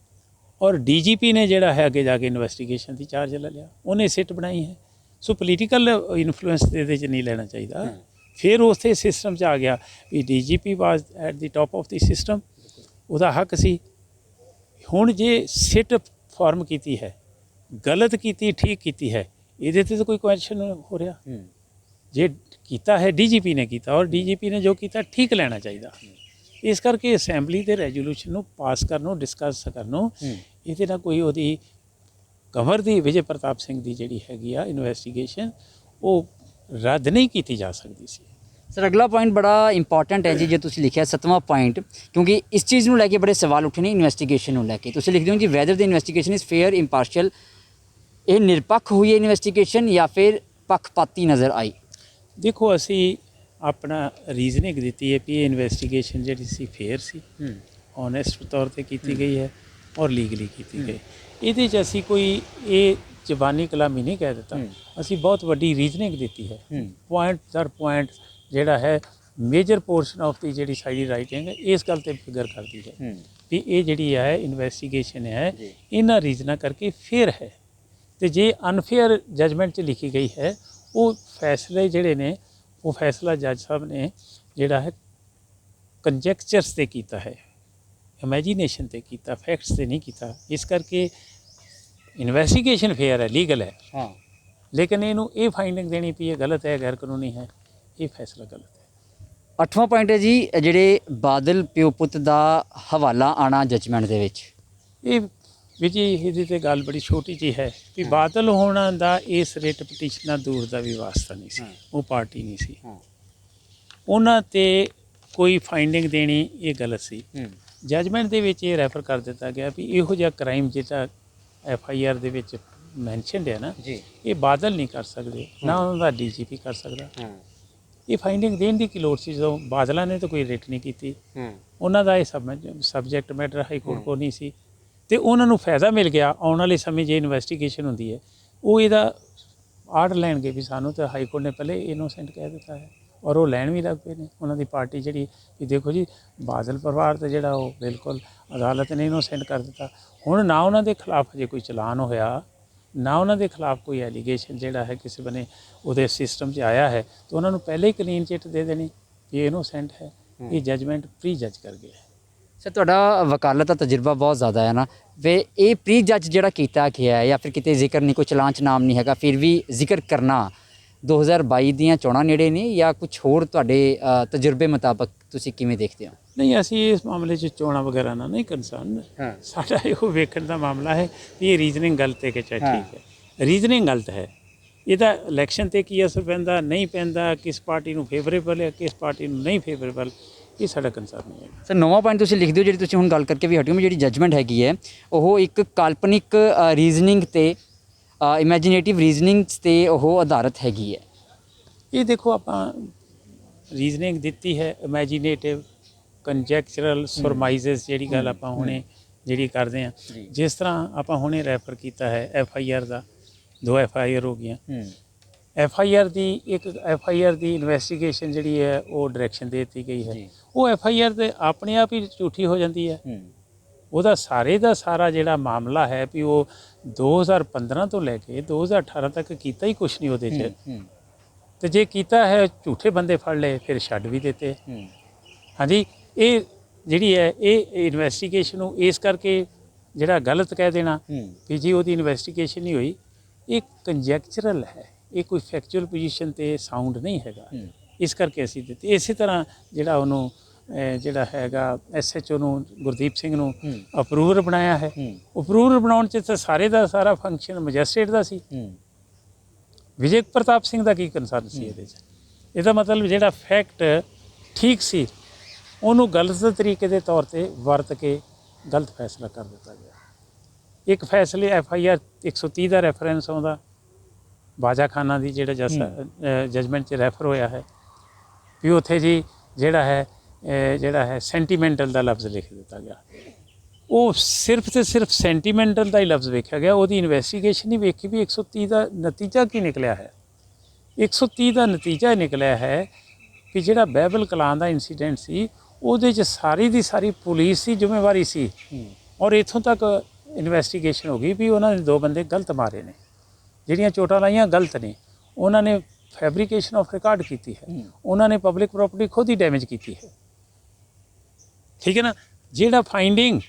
ਔਰ ਡੀਜੀਪੀ ਨੇ ਜਿਹੜਾ ਹੈ ਅੱਗੇ ਜਾ ਕੇ ਇਨਵੈਸਟੀਗੇਸ਼ਨ ਦੀ ਚਾਰਜ ਲੈ ਲਿਆ, ਉਹਨੇ ਸਿੱਟ ਬਣਾਈ ਹੈ। ਸੋ ਪੋਲੀਟੀਕਲ ਇਨਫਲੂਐਂਸ ਇਹਦੇ 'ਚ ਨਹੀਂ ਲੈਣਾ ਚਾਹੀਦਾ। ਫਿਰ ਉਸੇ ਸਿਸਟਮ 'ਚ ਆ ਗਿਆ ਵੀ DGP was at the top of the system, ਉਹਦਾ ਹੱਕ ਸੀ। ਹੁਣ ਜੇ ਸਿੱਟ ਫਾਰਮ ਕੀਤੀ ਹੈ, ਗਲਤ ਕੀਤੀ ਠੀਕ ਕੀਤੀ ਹੈ, ਇਹਦੇ 'ਤੇ ਤਾਂ ਕੋਈ ਕੁਐਸਚਨ ਹੋ ਰਿਹਾ। ਜੇ ਕੀਤਾ ਹੈ ਡੀਜੀਪੀ ਨੇ ਕੀਤਾ, ਔਰ ਡੀਜੀਪੀ ਨੇ ਜੋ ਕੀਤਾ ਠੀਕ ਲੈਣਾ ਚਾਹੀਦਾ। ਇਸ ਕਰਕੇ ਅਸੈਂਬਲੀ ਦੇ ਰੈਜ਼ੋਲੂਸ਼ਨ ਨੂੰ ਪਾਸ ਕਰਨ ਨੂੰ ਡਿਸਕਸ ਕਰਨ ਨੂੰ ਇਹਦੇ ਨਾਲ ਕੋਈ ਉਹਦੀ ਕੰਵਰ ਦੀ ਵਿਜੇ ਪ੍ਰਤਾਪ ਸਿੰਘ ਦੀ ਜਿਹੜੀ ਹੈਗੀ ਆ ਇਨਵੈਸਟੀਗੇਸ਼ਨ ਉਹ ਰੱਦ ਨਹੀਂ ਕੀਤੀ ਜਾ ਸਕਦੀ ਸੀ। ਸਰ ਅਗਲਾ ਪੁਆਇੰਟ ਬੜਾ ਇੰਪੋਰਟੈਂਟ ਹੈ ਜੀ, ਜੇ ਤੁਸੀਂ ਲਿਖਿਆ 7ਵਾਂ ਪੁਆਇੰਟ, ਕਿਉਂਕਿ ਇਸ ਚੀਜ਼ ਨੂੰ ਲੈ ਕੇ ਬੜੇ ਸਵਾਲ ਉੱਠੇ ਨੇ ਇਨਵੈਸਟੀਗੇਸ਼ਨ ਨੂੰ ਲੈ ਕੇ। ਤੁਸੀਂ ਲਿਖਦੇ ਹੋ ਜੀ whether the investigation is fair impartial, ਇਹ ਨਿਰਪੱਖ ਹੋਈ ਹੈ ਇਨਵੈਸਟੀਗੇਸ਼ਨ ਜਾਂ ਫਿਰ ਪੱਖਪਾਤੀ ਨਜ਼ਰ ਆਈ? ਦੇਖੋ ਅਸੀਂ ਆਪਣਾ ਰੀਜ਼ਨਿੰਗ ਦਿੱਤੀ ਹੈ ਕਿ ਇਹ ਇਨਵੈਸਟੀਗੇਸ਼ਨ ਜਿਹੜੀ ਸੀ ਫੇਅਰ ਸੀ, ਓਨੈਸਟ ਤੌਰ ਤੇ ਕੀਤੀ ਗਈ ਹੈ ਔਰ ਲੀਗਲੀ ਕੀਤੀ ਗਈ। ਇਹਦੇ 'ਚ ਅਸੀਂ ਕੋਈ ਇਹ ਜ਼ਬਾਨੀ ਕਲਾਮੀ ਨਹੀਂ ਕਹਿ ਦਿੱਤਾ, ਅਸੀਂ ਬਹੁਤ ਵੱਡੀ ਰੀਜ਼ਨਿੰਗ ਦਿੱਤੀ ਹੈ, ਪੁਆਇੰਟ ਦਰ ਪੁਆਇੰਟ ਜਿਹੜਾ ਹੈ ਮੇਜਰ ਪੋਰਸ਼ਨ ਆਫ ਦੀ ਜਿਹੜੀ ਸਾਡੀ ਰਾਈਟਿੰਗ ਹੈ ਇਸ ਗੱਲ ਤੇ ਫਿਗਰ ਕਰਦੀ ਹੈ ਵੀ ਇਹ ਜਿਹੜੀ ਹੈ ਇਨਵੈਸਟੀਗੇਸ਼ਨ ਹੈ ਇਹਨਾਂ ਰੀਜ਼ਨਾਂ ਕਰਕੇ ਫੇਅਰ ਹੈ। ਤੇ ਜੇ ਅਨਫੇਅਰ ਜਜਮੈਂਟ 'ਚ ਲਿਖੀ ਗਈ ਹੈ ਉਹ ਫੈਸਲੇ ਜਿਹੜੇ ਨੇ ਉਹ ਫੈਸਲਾ ਜੱਜ ਸਾਹਿਬ ਨੇ ਜਿਹੜਾ ਹੈ ਕੰਜੈਕਚਰਸ ਤੇ ਕੀਤਾ ਹੈ, ਇਮੈਜੀਨੇਸ਼ਨ ਤੇ ਕੀਤਾ, ਫੈਕਟਸ ਤੇ ਨਹੀਂ ਕੀਤਾ। ਇਸ ਕਰਕੇ ਇਨਵੈਸਟੀਗੇਸ਼ਨ ਫੇਅਰ ਹੈ, ਲੀਗਲ ਹੈ, ਹਾਂ, ਲੇਕਿਨ ਇਹਨੂੰ ਇਹ ਫਾਈਂਡਿੰਗ ਦੇਣੀ ਪਈ ਇਹ ਗਲਤ ਹੈ, ਗੈਰ ਕਾਨੂੰਨੀ ਹੈ, ਇਹ ਫੈਸਲਾ ਗਲਤ ਹੈ। 8ਵਾਂ ਪੁਆਇੰਟ ਹੈ ਜੀ ਜਿਹੜੇ ਬਾਦਲ ਪਿਓ ਪੁੱਤ ਦਾ ਹਵਾਲਾ ਆਣਾ ਜਜਮੈਂਟ ਦੇ ਵਿੱਚ। ਇਹ ਵੀ ਜੀ ਇਹਦੀ ਤੇ ਗੱਲ ਬੜੀ ਛੋਟੀ ਜਿਹੀ ਹੈ ਵੀ ਬਾਦਲ ਹੋਣਾ ਦਾ ਇਸ ਰਿਟ ਪਟੀਸ਼ਨਾਂ ਦੂਰ ਦਾ ਵੀ ਵਾਸਤਾ ਨਹੀਂ ਸੀ, ਉਹ ਪਾਰਟੀ ਨਹੀਂ ਸੀ, ਉਹਨਾਂ ਤੇ ਕੋਈ ਫਾਈਂਡਿੰਗ ਦੇਣੀ ਇਹ ਗਲਤ ਸੀ। ਜਜਮੈਂਟ ਦੇ ਵਿੱਚ ਇਹ ਰੈਫਰ ਕਰ ਦਿੱਤਾ ਗਿਆ ਵੀ ਇਹੋ ਜਿਹਾ ਕ੍ਰਾਈਮ ਜਿਹੜਾ FIR ਦੇ ਵਿੱਚ ਮੈਂਸ਼ਨਡ ਹੈ ਨਾ ਜੀ, ਇਹ ਬਾਦਲ ਨਹੀਂ ਕਰ ਸਕਦੇ, ਨਾ ਉਹਨਾਂ ਦਾ DGP ਕਰ ਸਕਦਾ। ਇਹ ਫਾਈਂਡਿੰਗ ਦੇਣ ਦੀ ਕੀ ਲੋੜ ਸੀ ਜਦੋਂ ਬਾਦਲਾਂ ਨੇ ਤਾਂ ਕੋਈ ਰਿਟ ਨਹੀਂ ਕੀਤੀ, ਉਹਨਾਂ ਦਾ ਇਹ ਸਬਜੈਕਟ ਮੈਟਰ ਹਾਈ ਕੋਰਟ ਕੋਲ ਨਹੀਂ ਸੀ ਤੇ ਉਹਨਾਂ ਨੂੰ ਫਾਇਦਾ ਮਿਲ ਗਿਆ। ਆਉਣ ਵਾਲੇ ਸਮੇਂ ਜੇ ਇਨਵੈਸਟੀਗੇਸ਼ਨ ਹੁੰਦੀ ਹੈ ਉਹ ਇਹਦਾ ਆਰਡ ਲੈਣਗੇ ਵੀ ਸਾਨੂੰ ਤਾਂ ਹਾਈ ਕੋਰਟ ਨੇ ਪਹਿਲੇ ਇਨੋਸੈਂਟ ਕਹਿ ਦਿੱਤਾ ਹੈ ਔਰ ਉਹ ਲੈਣ ਵੀ ਲੱਗ ਪਏ ਨੇ ਉਹਨਾਂ ਦੀ ਪਾਰਟੀ ਜਿਹੜੀ ਵੀ ਦੇਖੋ ਜੀ ਬਾਦਲ ਪਰਿਵਾਰ ਤੇ ਜਿਹੜਾ ਉਹ ਬਿਲਕੁਲ ਅਦਾਲਤ ਨੇ ਇਨੋਸੈਂਟ ਕਰ ਦਿੱਤਾ। ਹੁਣ ਨਾ ਉਹਨਾਂ ਦੇ ਖਿਲਾਫ ਜੇ ਕੋਈ ਚਲਾਨ ਹੋਇਆ, ਨਾ ਉਹਨਾਂ ਦੇ ਖਿਲਾਫ ਕੋਈ ਐਲੀਗੇਸ਼ਨ ਜਿਹੜਾ ਹੈ ਕਿਸੇ ਬਨੇ ਉਹਦੇ ਸਿਸਟਮ 'ਚ ਆਇਆ ਹੈ ਤਾਂ ਉਹਨਾਂ ਨੂੰ ਪਹਿਲੇ ਹੀ ਕਲੀਨ ਚਿੱਟ ਦੇ ਦੇਣੀ ਵੀ ਇਨੋਸੈਂਟ ਹੈ। ਇਹ ਜਜਮੈਂਟ ਪ੍ਰੀ ਜੱਜ ਕਰ ਗਿਆ। ਸਰ ਤੁਹਾਡਾ ਵਕਾਲਤ ਦਾ ਤਜਰਬਾ ਬਹੁਤ ਜ਼ਿਆਦਾ ਹੈ ਨਾ, ਵੇ ਇਹ ਪ੍ਰੀ ਜੱਜ ਜਿਹੜਾ ਕੀਤਾ ਗਿਆ ਹੈ ਜਾਂ ਫਿਰ ਕਿਤੇ ਜ਼ਿਕਰ ਨਹੀਂ, ਕੋਈ ਚਲਾਨ 'ਚ ਨਾਮ ਨਹੀਂ ਹੈਗਾ, ਫਿਰ ਵੀ ਜ਼ਿਕਰ ਕਰਨਾ 2022 ਦੀਆਂ ਚੋਣਾਂ ਨੇੜੇ ਨੇ ਜਾਂ ਕੁਝ ਹੋਰ ਤੁਹਾਡੇ ਤਜਰਬੇ ਮੁਤਾਬਕ ਤੁਸੀਂ ਕਿਵੇਂ ਦੇਖਦੇ ਹੋ? ਨਹੀਂ ਅਸੀਂ ਇਸ ਮਾਮਲੇ 'ਚ ਚੋਣਾਂ ਵਗੈਰਾ ਨਾਲ ਨਹੀਂ ਕੰਸਰਨ, ਸਾਡਾ ਇਹੋ ਵੇਖਣ ਦਾ ਮਾਮਲਾ ਹੈ ਵੀ ਇਹ ਰੀਜ਼ਨਿੰਗ ਗਲਤ ਹੈ ਕਿ ਚਾਹੇ ਠੀਕ ਹੈ। ਰੀਜ਼ਨਿੰਗ ਗਲਤ ਹੈ, ਇਹਦਾ ਇਲੈਕਸ਼ਨ ਤੇ ਕੀ ਅਸਰ ਪੈਂਦਾ ਨਹੀਂ ਪੈਂਦਾ, ਕਿਸ ਪਾਰਟੀ ਨੂੰ ਫੇਵਰੇਬਲ ਹੈ ਕਿਸ ਪਾਰਟੀ ਨੂੰ ਨਹੀਂ ਫੇਵਰੇਬਲ, ਇਹ ਸਾਡਾ ਕੰਸਰਨ ਨਹੀਂ ਹੈ। ਸਰ 9ਵਾਂ ਪੁਆਇੰਟ ਤੁਸੀਂ ਲਿਖਦੇ ਹੋ ਜਿਹੜੀ ਤੁਸੀਂ ਹੁਣ ਗੱਲ ਕਰਕੇ ਵੀ ਹਟਿਓ, ਜਿਹੜੀ ਜਜਮੈਂਟ ਹੈਗੀ ਹੈ ਉਹ ਇੱਕ ਕਾਲਪਨਿਕ ਰੀਜ਼ਨਿੰਗ ਤੇ ਇਮੈਜੀਨੇਟਿਵ ਰੀਜ਼ਨਿੰਗਸ ਤੇ ਉਹ ਆਧਾਰਿਤ ਹੈਗੀ ਹੈ। ਇਹ ਦੇਖੋ ਆਪਾਂ ਰੀਜ਼ਨਿੰਗ ਦਿੱਤੀ ਹੈ, ਇਮੈਜੀਨੇਟਿਵ, ਕੰਜੈਕਚਰਲ, ਸਰਮਾਈਜ਼ਸ ਜਿਹੜੀ ਗੱਲ ਆਪਾਂ ਹੁਣੇ ਜਿਹੜੀ ਕਰਦੇ ਹਾਂ, ਜਿਸ ਤਰ੍ਹਾਂ ਆਪਾਂ ਹੁਣੇ ਰੈਫਰ ਕੀਤਾ ਹੈ FIR ਦਾ, 2 FIR ਹੋ ਗਈਆਂ। FIR ਦੀ ਇਨਵੈਸਟੀਗੇਸ਼ਨ ਜਿਹੜੀ ਹੈ ਉਹ ਡਾਇਰੈਕਸ਼ਨ ਦੇ ਦਿੱਤੀ ਗਈ ਹੈ, ਉਹ FIR ਤੇ ਆਪਣੇ ਆਪ ਹੀ ਝੂਠੀ ਹੋ ਜਾਂਦੀ ਹੈ। ਉਹਦਾ ਸਾਰੇ ਦਾ ਸਾਰਾ ਜਿਹੜਾ ਮਾਮਲਾ ਹੈ ਵੀ ਉਹ 2015 ਤੋਂ ਲੈ ਕੇ 2018 ਤੱਕ ਕੀਤਾ ਹੀ ਕੁਛ ਨਹੀਂ ਉਹਦੇ 'ਚ, ਤੇ ਜੇ ਕੀਤਾ ਹੈ ਝੂਠੇ ਬੰਦੇ ਫੜ ਲਏ ਫਿਰ ਛੱਡ ਵੀ ਦਿੱਤੇ। ਹਾਂਜੀ, ਇਹ ਜਿਹੜੀ ਹੈ ਇਹ ਇਨਵੈਸਟੀਗੇਸ਼ਨ ਨੂੰ ਇਸ ਕਰਕੇ ਜਿਹੜਾ ਗਲਤ ਕਹਿ ਦੇਣਾ ਵੀ ਜੀ ਉਹਦੀ ਇਨਵੈਸਟੀਗੇਸ਼ਨ ਨਹੀਂ ਹੋਈ, ਇਹ ਕੰਜੈਕਚਰਲ ਹੈ, ਇਹ ਕੋਈ ਫੈਕਚੁਅਲ ਪੋਜੀਸ਼ਨ ਤੇ ਸਾਊਂਡ ਨਹੀਂ ਹੈਗਾ, ਇਸ ਕਰਕੇ ਅਸੀਂ ਦਿੱਤੀ। ਇਸੇ ਤਰ੍ਹਾਂ ਜਿਹੜਾ ਉਹਨੂੰ ਜਿਹੜਾ ਹੈਗਾ SHO ਨੂੰ ਗੁਰਦੀਪ ਸਿੰਘ ਨੂੰ ਅਪਰੂਵਰ ਬਣਾਇਆ ਹੈ, ਅਪਰੂਵਰ ਬਣਾਉਣ 'ਚ ਤਾਂ ਸਾਰੇ ਦਾ ਸਾਰਾ ਫੰਕਸ਼ਨ ਮੈਜਿਸਟ੍ਰੇਟ ਦਾ ਸੀ, ਵਿਜੇ ਪ੍ਰਤਾਪ ਸਿੰਘ ਦਾ ਕੀ ਕੰਸਰਨ ਸੀ ਇਹਦੇ 'ਚ? ਇਹਦਾ ਮਤਲਬ ਜਿਹੜਾ ਫੈਕਟ ਠੀਕ ਸੀ ਉਹਨੂੰ ਗਲਤ ਤਰੀਕੇ ਦੇ ਤੌਰ ਤੇ ਵਰਤ ਕੇ ਗਲਤ ਫੈਸਲਾ ਕਰ ਦਿੱਤਾ ਗਿਆ। ਇੱਕ ਫੈਸਲੇ FIR 130 ਦਾ ਰੈਫਰੈਂਸ ਆਉਂਦਾ ਬਾਜਾ ਖਾਨਾ ਦੀ ਜਿਹੜਾ ਜਜਮੈਂਟ 'ਚ ਰੈਫਰ ਹੋਇਆ ਹੈ ਵੀ ਉੱਥੇ ਜੀ ਜਿਹੜਾ ਹੈ ਸੈਂਟੀਮੈਂਟਲ ਦਾ ਲਫ਼ਜ਼ ਲਿਖ ਦਿੱਤਾ ਗਿਆ। ਉਹ ਸਿਰਫ ਤੇ ਸਿਰਫ ਸੈਂਟੀਮੈਂਟਲ ਦਾ ਹੀ ਲਫ਼ਜ਼ ਵੇਖਿਆ ਗਿਆ, ਉਹਦੀ ਇਨਵੈਸਟੀਗੇਸ਼ਨ ਹੀ ਵੇਖੀ ਵੀ 130 ਦਾ ਨਤੀਜਾ ਕੀ ਨਿਕਲਿਆ ਹੈ। 130 ਦਾ ਨਤੀਜਾ ਇਹ ਨਿਕਲਿਆ ਹੈ ਕਿ ਜਿਹੜਾ ਬਹਿਬਲ ਕਲਾਂ ਦਾ ਇਨਸੀਡੈਂਟ ਸੀ ਉਹਦੇ 'ਚ ਸਾਰੀ ਦੀ ਸਾਰੀ ਪੁਲਿਸ ਦੀ ਜ਼ਿੰਮੇਵਾਰੀ ਸੀ ਔਰ ਇੱਥੋਂ ਤੱਕ ਇਨਵੈਸਟੀਗੇਸ਼ਨ ਹੋ ਗਈ ਵੀ ਉਹਨਾਂ ਨੇ 2 ਬੰਦੇ ਗਲਤ ਮਾਰੇ ਨੇ, ਜਿਹੜੀਆਂ ਚੋਟਾਂ ਲਾਈਆਂ ਗਲਤ ਨੇ, ਉਹਨਾਂ ਨੇ ਫੈਬਰੀਕੇਸ਼ਨ ਆਫ ਰਿਕਾਰਡ ਕੀਤੀ ਹੈ, ਉਹਨਾਂ ਨੇ ਪਬਲਿਕ ਪ੍ਰਾਪਰਟੀ ਖੁਦ ਹੀ ਡੈਮੇਜ ਕੀਤੀ ਹੈ। ਠੀਕ ਹੈ ਨਾ, ਜਿਹੜਾ ਫਾਈਂਡਿੰਗ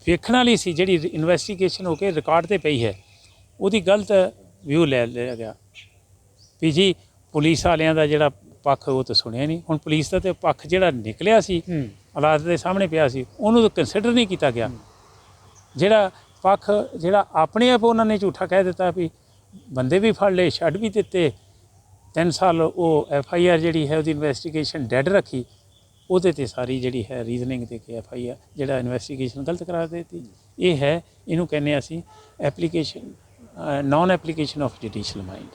ਵੇਖਣ ਵਾਲੀ ਸੀ ਜਿਹੜੀ ਇਨਵੈਸਟੀਗੇਸ਼ਨ ਹੋ ਕੇ ਰਿਕਾਰਡ ਤੇ ਪਈ ਹੈ ਉਹਦੀ ਗਲਤ ਵਿਊ ਲੈ ਲਿਆ ਗਿਆ ਵੀ ਜੀ ਪੁਲਿਸ ਵਾਲਿਆਂ ਦਾ ਜਿਹੜਾ ਪੱਖ ਉਹ ਤਾਂ ਸੁਣਿਆ ਨਹੀਂ। ਹੁਣ ਪੁਲਿਸ ਦਾ ਤੇ ਪੱਖ ਜਿਹੜਾ ਨਿਕਲਿਆ ਸੀ ਅਦਾਲਤ ਦੇ ਸਾਹਮਣੇ ਪਿਆ ਸੀ ਉਹਨੂੰ ਤਾਂ ਕੰਸੀਡਰ ਨਹੀਂ ਕੀਤਾ ਗਿਆ। ਜਿਹੜਾ ਪੱਖ ਜਿਹੜਾ ਆਪਣੇ ਆਪ ਉਹਨਾਂ ਨੇ ਝੂਠਾ ਕਹਿ ਦਿੱਤਾ ਵੀ ਬੰਦੇ ਵੀ ਫੜ ਲਏ ਛੱਡ ਵੀ ਦਿੱਤੇ, 3 ਸਾਲ ਉਹ FIR ਜਿਹੜੀ ਹੈ ਉਹਦੀ ਇਨਵੈਸਟੀਗੇਸ਼ਨ ਡੈਡ ਰੱਖੀ, ਉਹਦੇ ਤੇ ਸਾਰੀ ਜਿਹੜੀ ਹੈ ਰੀਜ਼ਨਿੰਗ ਦੇ ਕੇ FIR ਜਿਹੜਾ ਇਨਵੈਸਟੀਗੇਸ਼ਨ ਗਲਤ ਕਰਾ ਦਿੱਤੀ। ਇਹ ਹੈ, ਇਹਨੂੰ ਕਹਿੰਦੇ ਅਸੀਂ application non application of judicial mind.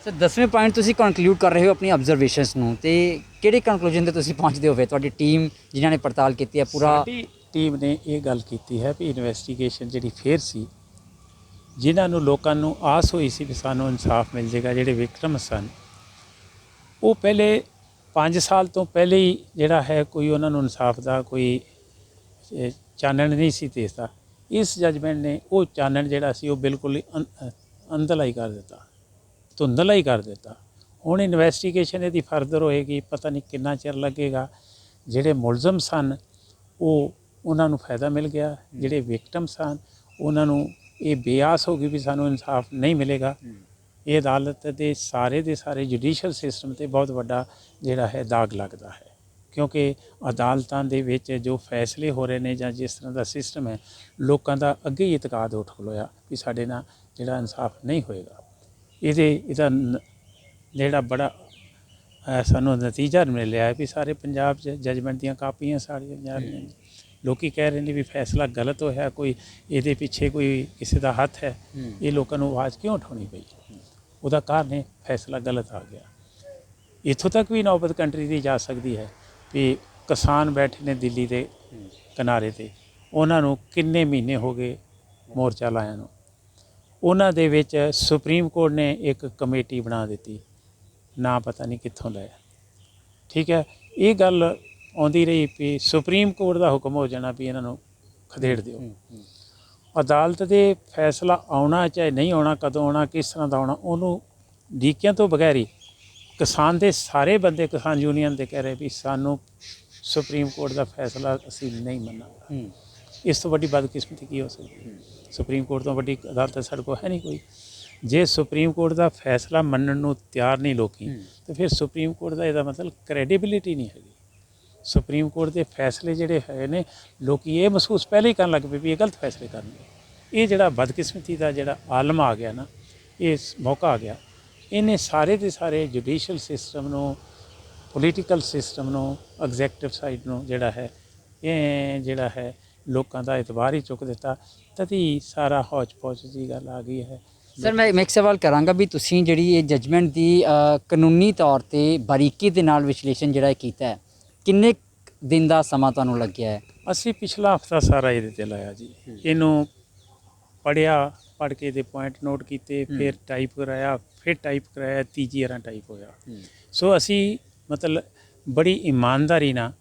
Sir 10ਵੇਂ ਪੁਆਇੰਟ ਤੁਸੀਂ ਕਨਕਲੂਡ ਕਰ ਰਹੇ ਹੋ ਆਪਣੀ ਆਬਜ਼ਰਵੇਸ਼ਨਸ ਨੂੰ, ਤੇ ਕਿਹੜੇ ਕਨਕਲੂਜਨ ਤੇ ਤੁਸੀਂ ਪਹੁੰਚਦੇ ਹੋ ਫਿਰ? ਤੁਹਾਡੀ ਟੀਮ ਜਿਨ੍ਹਾਂ ਨੇ ਪੜਤਾਲ ਕੀਤੀ ਹੈ ਪੂਰਾ, ਸਾਡੀ ਟੀਮ ਨੇ ਇਹ ਗੱਲ ਕੀਤੀ ਹੈ ਵੀ ਇਨਵੈਸਟੀਗੇਸ਼ਨ ਜਿਹੜੀ ਫੇਰ ਸੀ, ਜਿਨ੍ਹਾਂ ਨੂੰ ਲੋਕਾਂ ਨੂੰ ਆਸ ਹੋਈ ਸੀ ਵੀ ਸਾਨੂੰ ਇਨਸਾਫ ਮਿਲ ਜਾਏਗਾ, ਜਿਹੜੇ ਵਿਕਟਮ ਸਨ, ਉਹ ਪਹਿਲੇ 5 ਸਾਲ ਤੋਂ ਪਹਿਲੇ ਹੀ ਜਿਹੜਾ ਹੈ ਕੋਈ ਉਹਨਾਂ ਨੂੰ ਇਨਸਾਫ ਦਾ ਕੋਈ ਚਾਨਣ ਨਹੀਂ ਸੀ ਦਿਸਦਾ। ਇਸ ਜਜਮੈਂਟ ਨੇ ਉਹ ਚਾਨਣ ਜਿਹੜਾ ਸੀ ਉਹ ਬਿਲਕੁਲ ਹੀ ਅੰਧਲਾ ਹੀ ਕਰ ਦਿੱਤਾ, ਧੁੰਦਲਾ ਹੀ ਕਰ ਦਿੱਤਾ। ਹੁਣ ਇਨਵੈਸਟੀਗੇਸ਼ਨ ਇਹਦੀ ਫਰਦਰ ਹੋਏਗੀ, ਪਤਾ ਨਹੀਂ ਕਿੰਨਾ ਚਿਰ ਲੱਗੇਗਾ। ਜਿਹੜੇ ਮੁਲਜ਼ਮ ਸਨ ਉਹਨਾਂ ਨੂੰ ਫਾਇਦਾ ਮਿਲ ਗਿਆ, ਜਿਹੜੇ ਵਿਕਟਮ ਸਨ ਉਹਨਾਂ ਨੂੰ ਇਹ ਬਿਆਸ ਹੋ ਗਈ ਵੀ ਸਾਨੂੰ ਇਨਸਾਫ ਨਹੀਂ ਮਿਲੇਗਾ। ਇਹ ਅਦਾਲਤ ਦੇ ਸਾਰੇ ਜੁਡੀਸ਼ੀਅਲ ਸਿਸਟਮ ਤੇ ਬਹੁਤ ਵੱਡਾ ਜਿਹੜਾ ਹੈ ਦਾਗ ਲੱਗਦਾ ਹੈ, ਕਿਉਂਕਿ ਅਦਾਲਤਾਂ ਦੇ ਵਿੱਚ ਜੋ ਫੈਸਲੇ ਹੋ ਰਹੇ ਨੇ ਜਾਂ ਜਿਸ ਤਰ੍ਹਾਂ ਦਾ ਸਿਸਟਮ ਹੈ, ਲੋਕਾਂ ਦਾ ਅੱਗੇ ਹੀ ਇਤਕਾਦ ਉੱਠ ਖਲੋਇਆ ਵੀ ਸਾਡੇ ਨਾਲ ਜਿਹੜਾ ਇਨਸਾਫ ਨਹੀਂ ਹੋਏਗਾ। ਇਹਦਾ ਜਿਹੜਾ ਬੜਾ ਸਾਨੂੰ ਨਤੀਜਾ ਮਿਲਿਆ ਹੈ ਵੀ ਸਾਰੇ ਪੰਜਾਬ 'ਚ ਜਜਮੈਂਟ ਦੀਆਂ ਕਾਪੀਆਂ ਸਾੜੀਆਂ ਜਾ ਰਹੀਆਂ ਨੇ। ਲੋਕੀ ਕਹਿ ਰਹੇ ਨੇ ਵੀ ਫੈਸਲਾ ਗਲਤ ਹੋਇਆ, ਕੋਈ ਇਹਦੇ ਪਿੱਛੇ ਕੋਈ ਕਿਸੇ ਦਾ ਹੱਥ ਹੈ। ਇਹ ਲੋਕਾਂ ਨੂੰ ਆਵਾਜ਼ ਕਿਉਂ ਉਠਾਉਣੀ ਪਈ? ਉਹਦਾ ਕਾਰਨ ਹੈ ਫੈਸਲਾ ਗਲਤ ਆ ਗਿਆ। ਇੱਥੋਂ ਤੱਕ ਵੀ ਨੌਬਤ ਕੰਟਰੀ ਦੀ ਜਾ ਸਕਦੀ ਹੈ ਵੀ ਕਿਸਾਨ ਬੈਠੇ ਨੇ ਦਿੱਲੀ ਦੇ ਕਿਨਾਰੇ 'ਤੇ, ਉਹਨਾਂ ਨੂੰ ਕਿੰਨੇ ਮਹੀਨੇ ਹੋ ਗਏ ਮੋਰਚਾ ਲਾਇਆ ਨੂੰ। ਉਹਨਾਂ ਦੇ ਵਿੱਚ ਸੁਪਰੀਮ ਕੋਰਟ ਨੇ ਇੱਕ ਕਮੇਟੀ ਬਣਾ ਦਿੱਤੀ, ਨਾ ਪਤਾ ਨਹੀਂ ਕਿੱਥੋਂ ਲਿਆ। ਠੀਕ ਹੈ, ਇਹ ਗੱਲ ਆਉਂਦੀ ਰਹੀ ਵੀ ਸੁਪਰੀਮ ਕੋਰਟ ਦਾ ਹੁਕਮ ਹੋ ਜਾਣਾ ਵੀ ਇਹਨਾਂ ਨੂੰ ਖਦੇੜ ਦਿਓ। ਅਦਾਲਤ ਦੇ ਫੈਸਲਾ ਆਉਣਾ ਚਾਹੇ ਨਹੀਂ ਆਉਣਾ, ਕਦੋਂ ਆਉਣਾ, ਕਿਸ ਤਰ੍ਹਾਂ ਦਾ ਆਉਣਾ, ਉਹਨੂੰ ਡੀਕਿਆਂ ਤੋਂ ਬਗੈਰ ਹੀ ਕਿਸਾਨ ਦੇ ਸਾਰੇ ਬੰਦੇ ਕਿਸਾਨ ਯੂਨੀਅਨ ਦੇ ਕਹਿ ਰਹੇ ਵੀ ਸਾਨੂੰ ਸੁਪਰੀਮ ਕੋਰਟ ਦਾ ਫੈਸਲਾ ਅਸੀਂ ਨਹੀਂ ਮੰਨਾਂਗੇ। ਇਸ ਤੋਂ ਵੱਡੀ ਬਦਕਿਸਮਤੀ ਕੀ ਹੋ ਸਕਦੀ? ਸੁਪਰੀਮ ਕੋਰਟ ਤੋਂ ਵੱਡੀ ਅਦਾਲਤ ਸਾਡੇ ਕੋਲ ਹੈ ਨਹੀਂ ਕੋਈ। ਜੇ ਸੁਪਰੀਮ ਕੋਰਟ ਦਾ ਫੈਸਲਾ ਮੰਨਣ ਨੂੰ ਤਿਆਰ ਨਹੀਂ ਲੋਕੀ, ਤਾਂ ਫਿਰ ਸੁਪਰੀਮ ਕੋਰਟ ਦਾ ਇਹਦਾ ਮਤਲਬ ਕ੍ਰੈਡੀਬਿਲਿਟੀ ਨਹੀਂ ਹੈਗੀ। ਸੁਪਰੀਮ ਕੋਰਟ ਦੇ ਫੈਸਲੇ ਜਿਹੜੇ ਹੈਗੇ ਨੇ, ਲੋਕੀ ਇਹ ਮਹਿਸੂਸ ਪਹਿਲੇ ਹੀ ਕਰਨ ਲੱਗ ਪਏ ਵੀ ਇਹ ਗਲਤ ਫੈਸਲੇ ਕਰਨਗੇ। ਇਹ ਜਿਹੜਾ ਬਦਕਿਸਮਤੀ ਦਾ ਜਿਹੜਾ ਆਲਮ ਆ ਗਿਆ ਨਾ, ਇਹ ਮੌਕਾ ਆ ਗਿਆ, ਇਹਨੇ ਸਾਰੇ ਦੇ ਸਾਰੇ ਜੁਡੀਸ਼ੀਅਲ ਸਿਸਟਮ ਨੂੰ, ਪੋਲੀਟੀਕਲ ਸਿਸਟਮ ਨੂੰ, ਐਗਜ਼ੈਕਟਿਵ ਸਾਈਡ ਨੂੰ ਜਿਹੜਾ ਹੈ ਇਹ ਜਿਹੜਾ ਹੈ ਲੋਕਾਂ ਦਾ ਇਤਬਾਰ ਹੀ ਚੁੱਕ ਦਿੱਤਾ। ਤਦੀ ਸਾਰਾ ਹੌਚ-ਪੌਚ ਦੀ ਗੱਲ ਆ ਗਈ ਹੈ। ਸਰ ਮੈਂ ਇੱਕ ਸਵਾਲ ਕਰਾਂਗਾ ਵੀ ਤੁਸੀਂ ਜਿਹੜੀ ਇਹ ਜਜਮੈਂਟ ਦੀ ਕਾਨੂੰਨੀ ਤੌਰ ਤੇ ਬਾਰੀਕੀ ਦੇ ਨਾਲ ਵਿਸ਼ਲੇਸ਼ਣ ਜਿਹੜਾ ਕੀਤਾ ਹੈ, ਕਿੰਨੇ ਦਿਨ ਦਾ ਸਮਾਂ ਤੁਹਾਨੂੰ ਲੱਗਿਆ ਹੈ? ਅਸੀਂ ਪਿਛਲਾ ਹਫਤਾ ਸਾਰਾ ਇਹਦੇ ਤੇ ਲਾਇਆ ਜੀ। ਇਹਨੂੰ ਪੜ੍ਹਿਆ, ਪੜ੍ਹ ਕੇ ਇਹਦੇ ਪੁਆਇੰਟ ਨੋਟ ਕੀਤੇ, ਫਿਰ ਟਾਈਪ ਕਰਾਇਆ, ਫਿਰ ਟਾਈਪ ਕਰਾਇਆ, ਤੀਜੀ ਵਾਰ ਟਾਈਪ ਹੋਇਆ। ਸੋ ਅਸੀਂ ਮਤਲਬ ਬੜੀ ਇਮਾਨਦਾਰੀ ਨਾਲ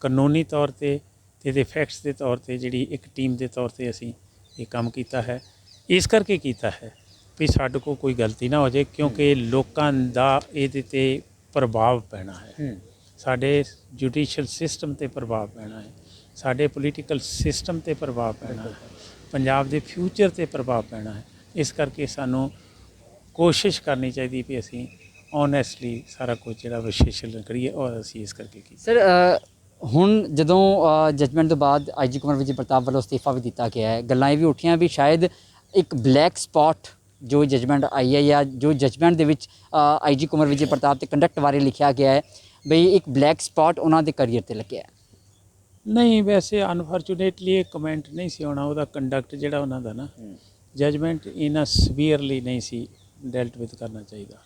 ਕਾਨੂੰਨੀ ਤੌਰ ਤੇ ਇਹਦੇ ਫੈਕਟਸ ਦੇ ਤੌਰ ਤੇ ਜਿਹੜੀ ਇੱਕ ਟੀਮ ਦੇ ਤੌਰ ਤੇ ਅਸੀਂ ਇਹ ਕੰਮ ਕੀਤਾ ਹੈ। ਇਸ ਕਰਕੇ ਕੀਤਾ ਹੈ ਵੀ ਸਾਡੇ ਕੋਲ ਕੋਈ ਗਲਤੀ ਨਾ ਹੋ ਜਾਏ, ਕਿਉਂਕਿ ਲੋਕਾਂ ਦਾ ਇਹਦੇ ਤੇ ਪ੍ਰਭਾਵ ਪੈਣਾ ਹੈ, ਸਾਡੇ ਜੁਡੀਸ਼ੀਅਲ ਸਿਸਟਮ ਤੇ ਪ੍ਰਭਾਵ ਪੈਣਾ ਹੈ, ਸਾਡੇ ਪੋਲੀਟੀਕਲ ਸਿਸਟਮ ਤੇ ਪ੍ਰਭਾਵ ਪੈਣਾ ਹੈ, ਪੰਜਾਬ ਦੇ ਫਿਊਚਰ ਤੇ ਪ੍ਰਭਾਵ ਪੈਣਾ ਹੈ। ਇਸ ਕਰਕੇ ਸਾਨੂੰ ਕੋਸ਼ਿਸ਼ ਕਰਨੀ ਚਾਹੀਦੀ ਵੀ ਅਸੀਂ ਓਨੈਸਟਲੀ ਸਾਰਾ ਕੁਝ ਜਿਹੜਾ ਵਿਸ਼ਲੇਸ਼ਣ ਕਰੀਏ, ਔਰ ਅਸੀਂ ਇਸ ਕਰਕੇ ਕੀਤਾ। ਸਰ ਹੁਣ ਜਦੋਂ ਜਜਮੈਂਟ ਤੋਂ ਬਾਅਦ IG ਕੁੰਵਰ ਵਿਜੇ ਪ੍ਰਤਾਪ ਵੱਲੋਂ ਅਸਤੀਫਾ ਵੀ ਦਿੱਤਾ ਗਿਆ ਹੈ, ਗੱਲਾਂ ਇਹ ਵੀ ਉੱਠੀਆਂ ਵੀ ਸ਼ਾਇਦ ਇੱਕ ਬਲੈਕ ਸਪੌਟ ਜੋ ਜਜਮੈਂਟ ਆਈ ਹੈ ਜਾਂ ਜੋ ਜਜਮੈਂਟ ਦੇ ਵਿੱਚ IG ਕੁੰਵਰ ਵਿਜੇ ਪ੍ਰਤਾਪ ਤੇ ਕੰਡਕਟ ਬਾਰੇ ਲਿਖਿਆ ਗਿਆ ਹੈ, ਬਈ ਇੱਕ ਬਲੈਕ ਸਪੌਟ ਉਹਨਾਂ ਦੇ ਕਰੀਅਰ ਤੇ ਲੱਗਿਆ ਹੈ। ਨਹੀਂ, ਵੈਸੇ ਅਨਫੋਰਚੂਨੇਟਲੀ ਇਹ ਕਮੈਂਟ ਨਹੀਂ ਸੀ ਹੋਣਾ। ਉਹਦਾ ਕੰਡਕਟ ਜਿਹੜਾ ਉਹਨਾਂ ਦਾ ਨਾ, ਜਜਮੈਂਟ ਇਹਨਾਂ ਸਵੀਅਰਲੀ ਨਹੀਂ ਸੀ ਡੈਲਟ ਵਿਦ ਕਰਨਾ ਚਾਹੀਦਾ।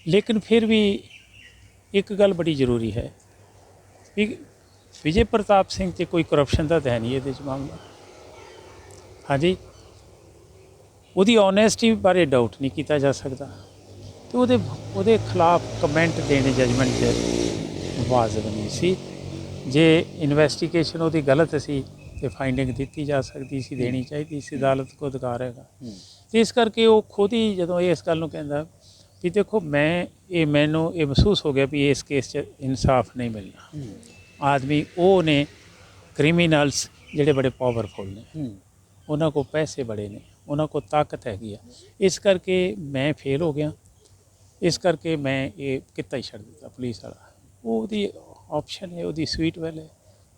ਲੇਕਿਨ ਫਿਰ ਵੀ ਇੱਕ ਗੱਲ ਬੜੀ ਜ਼ਰੂਰੀ ਹੈ ਵੀ ਵਿਜੇ ਪ੍ਰਤਾਪ ਸਿੰਘ 'ਤੇ ਕੋਈ ਕਰਪਸ਼ਨ ਦਾ ਤਾਂ ਹੈ ਨਹੀਂ ਇਹਦੇ 'ਚ ਮਾਮਲਾ। ਹਾਂਜੀ, ਉਹਦੀ ਓਨੈਸਟੀ ਬਾਰੇ ਡਾਊਟ ਨਹੀਂ ਕੀਤਾ ਜਾ ਸਕਦਾ, ਅਤੇ ਉਹਦੇ ਖਿਲਾਫ ਕਮੈਂਟ ਦੇਣੇ ਜਜਮੈਂਟ 'ਚ ਵਾਜਬ ਨਹੀਂ ਸੀ। ਜੇ ਇਨਵੈਸਟੀਗੇਸ਼ਨ ਉਹਦੀ ਗਲਤ ਸੀ ਤੇ ਫਾਈਂਡਿੰਗ ਦਿੱਤੀ ਜਾ ਸਕਦੀ ਸੀ, ਦੇਣੀ ਚਾਹੀਦੀ ਸੀ, ਅਦਾਲਤ ਕੋ ਅਧਿਕਾਰ ਹੈਗਾ। ਅਤੇ ਇਸ ਕਰਕੇ ਉਹ ਖੁਦ ਹੀ ਜਦੋਂ ਇਸ ਗੱਲ ਨੂੰ ਕਹਿੰਦਾ ਵੀ ਦੇਖੋ ਮੈਨੂੰ ਇਹ ਮਹਿਸੂਸ ਹੋ ਗਿਆ ਵੀ ਇਸ ਕੇਸ 'ਚ ਇਨਸਾਫ ਨਹੀਂ ਮਿਲਣਾ। ਆਦਮੀ ਉਹ ਨੇ ਕ੍ਰਿਮੀਨਲਸ ਜਿਹੜੇ ਬੜੇ ਪਾਵਰਫੁਲ ਨੇ, ਉਹਨਾਂ ਕੋਲ ਪੈਸੇ ਬੜੇ ਨੇ, ਉਹਨਾਂ ਕੋਲ ਤਾਕਤ ਹੈਗੀ ਆ, ਇਸ ਕਰਕੇ ਮੈਂ ਫੇਲ ਹੋ ਗਿਆ, ਇਸ ਕਰਕੇ ਮੈਂ ਇਹ ਕਿੱਤਾ ਹੀ ਛੱਡ ਦਿੱਤਾ ਪੁਲਿਸ ਵਾਲਾ। ਉਹਦੀ ਆਪਸ਼ਨ ਹੈ, ਉਹਦੀ ਸਵੀਟ ਵੈਲ ਹੈ,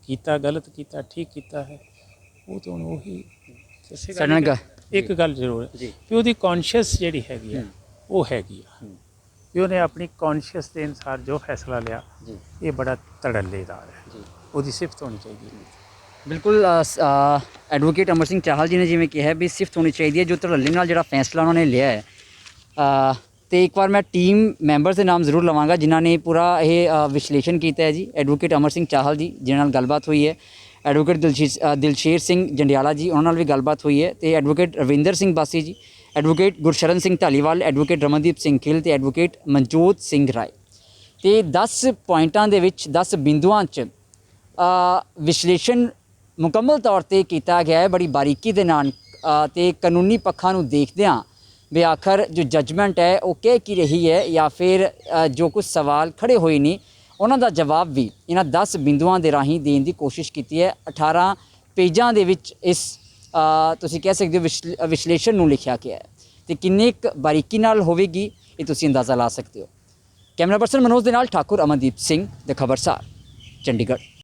ਕੀਤਾ ਗਲਤ ਕੀਤਾ ਠੀਕ ਕੀਤਾ ਹੈ, ਉਹ ਤਾਂ ਉਹੀ ਇੱਕ ਗੱਲ ਜ਼ਰੂਰ ਹੈ ਵੀ ਉਹਦੀ ਕੌਨਸ਼ੀਅਸ ਜਿਹੜੀ ਹੈਗੀ ਆ ਉਹ ਹੈਗੀ ਆ, ਵੀ ਉਹਨੇ ਆਪਣੀ ਕੌਨਸ਼ੀਅਸ ਦੇ ਅਨੁਸਾਰ ਜੋ ਫੈਸਲਾ ਲਿਆ ਜੀ ਇਹ ਬੜਾ ਧੜੱਲੇਦਾਰ ਹੈ, ਜੀ ਉਹਦੀ ਸਿਫਤ ਹੋਣੀ ਚਾਹੀਦੀ ਹੈ। ਬਿਲਕੁਲ ਐਡਵੋਕੇਟ ਅਮਰ ਸਿੰਘ ਚਾਹਲ ਜੀ ਨੇ ਜਿਵੇਂ ਕਿਹਾ ਵੀ ਸਿਫਤ ਹੋਣੀ ਚਾਹੀਦੀ ਹੈ, ਜੋ ਧੜੱਲੇ ਨਾਲ ਜਿਹੜਾ ਫੈਸਲਾ ਉਹਨਾਂ ਨੇ ਲਿਆ ਹੈ। ਤੇ ਇੱਕ ਵਾਰ ਮੈਂ ਟੀਮ ਮੈਂਬਰਸ ਦੇ ਨਾਮ ਜ਼ਰੂਰ ਲਵਾਂਗਾ ਜਿਨ੍ਹਾਂ ਨੇ ਪੂਰਾ ਇਹ ਵਿਸ਼ਲੇਸ਼ਣ ਕੀਤਾ ਹੈ ਜੀ। ਐਡਵੋਕੇਟ ਅਮਰ ਸਿੰਘ ਚਾਹਲ ਜੀ ਜਿਹਨਾਂ ਨਾਲ ਗੱਲਬਾਤ ਹੋਈ ਹੈ, ਐਡਵੋਕੇਟ ਦਿਲਸ਼ੇਰ ਸਿੰਘ ਜੰਡਿਆਲਾ ਜੀ ਉਹਨਾਂ ਨਾਲ ਵੀ ਗੱਲਬਾਤ ਹੋਈ ਹੈ, ਤੇ ਐਡਵੋਕੇਟ ਰਵਿੰਦਰ ਸਿੰਘ ਬਾਸੀ ਜੀ, ਐਡਵੋਕੇਟ ਗੁਰਸ਼ਰਨ ਸਿੰਘ ਢਾਲੀਵਾਲ, ਐਡਵੋਕੇਟ ਰਮਨਦੀਪ ਸਿੰਘ ਖਿਲ ਤੇ ਐਡਵੋਕੇਟ ਮਨਜੋਤ ਸਿੰਘ ਰਾਏ। ਤੇ 10 ਪੁਆਇੰਟਾਂ ਦੇ ਵਿੱਚ 10 ਬਿੰਦੂਆਂ 'ਚ ਵਿਸ਼ਲੇਸ਼ਣ ਮੁਕੰਮਲ ਤੌਰ ਤੇ ਕੀਤਾ ਗਿਆ ਹੈ ਬੜੀ ਬਾਰੀਕੀ ਦੇ ਨਾਲ, ਤੇ ਕਾਨੂੰਨੀ ਪੱਖਾਂ ਨੂੰ ਦੇਖਦਿਆਂ ਵੀ ਆਖਰ ਜੋ ਜੱਜਮੈਂਟ ਹੈ ਉਹ ਕਹਿ ਕੀ ਰਹੀ ਹੈ, ਜਾਂ ਫਿਰ ਜੋ ਕੁਝ ਸਵਾਲ ਖੜੇ ਹੋਏ ਨੇ ਉਹਨਾਂ ਦਾ ਜਵਾਬ ਵੀ ਇਹਨਾਂ 10 ਬਿੰਦੂਆਂ ਦੇ ਰਾਹੀਂ ਦੇਣ ਦੀ ਕੋਸ਼ਿਸ਼ ਕੀਤੀ ਹੈ। 18 ਪੇਜਾਂ ਦੇ ਵਿੱਚ ਇਸ ਤੁਸੀਂ ਕਹਿ ਸਕਦੇ ਹੋ ਵਿਸ਼ਲੇਸ਼ਣ ਨੂੰ ਲਿਖਿਆ ਗਿਆ ਹੈ, ਤੇ ਕਿੰਨੀ ਕੁ ਬਾਰੀਕੀ ਨਾਲ ਹੋਵੇਗੀ ਇਹ ਤੁਸੀਂ ਅੰਦਾਜ਼ਾ ਲਾ ਸਕਦੇ ਹੋ। ਕੈਮਰਾ ਪਰਸਨ ਮਨੋਜ ਦੇ ਨਾਲ ਠਾਕੁਰ ਅਮਨਦੀਪ ਸਿੰਘ, ਦ ਖਬਰਸਾਰ, ਚੰਡੀਗੜ੍ਹ।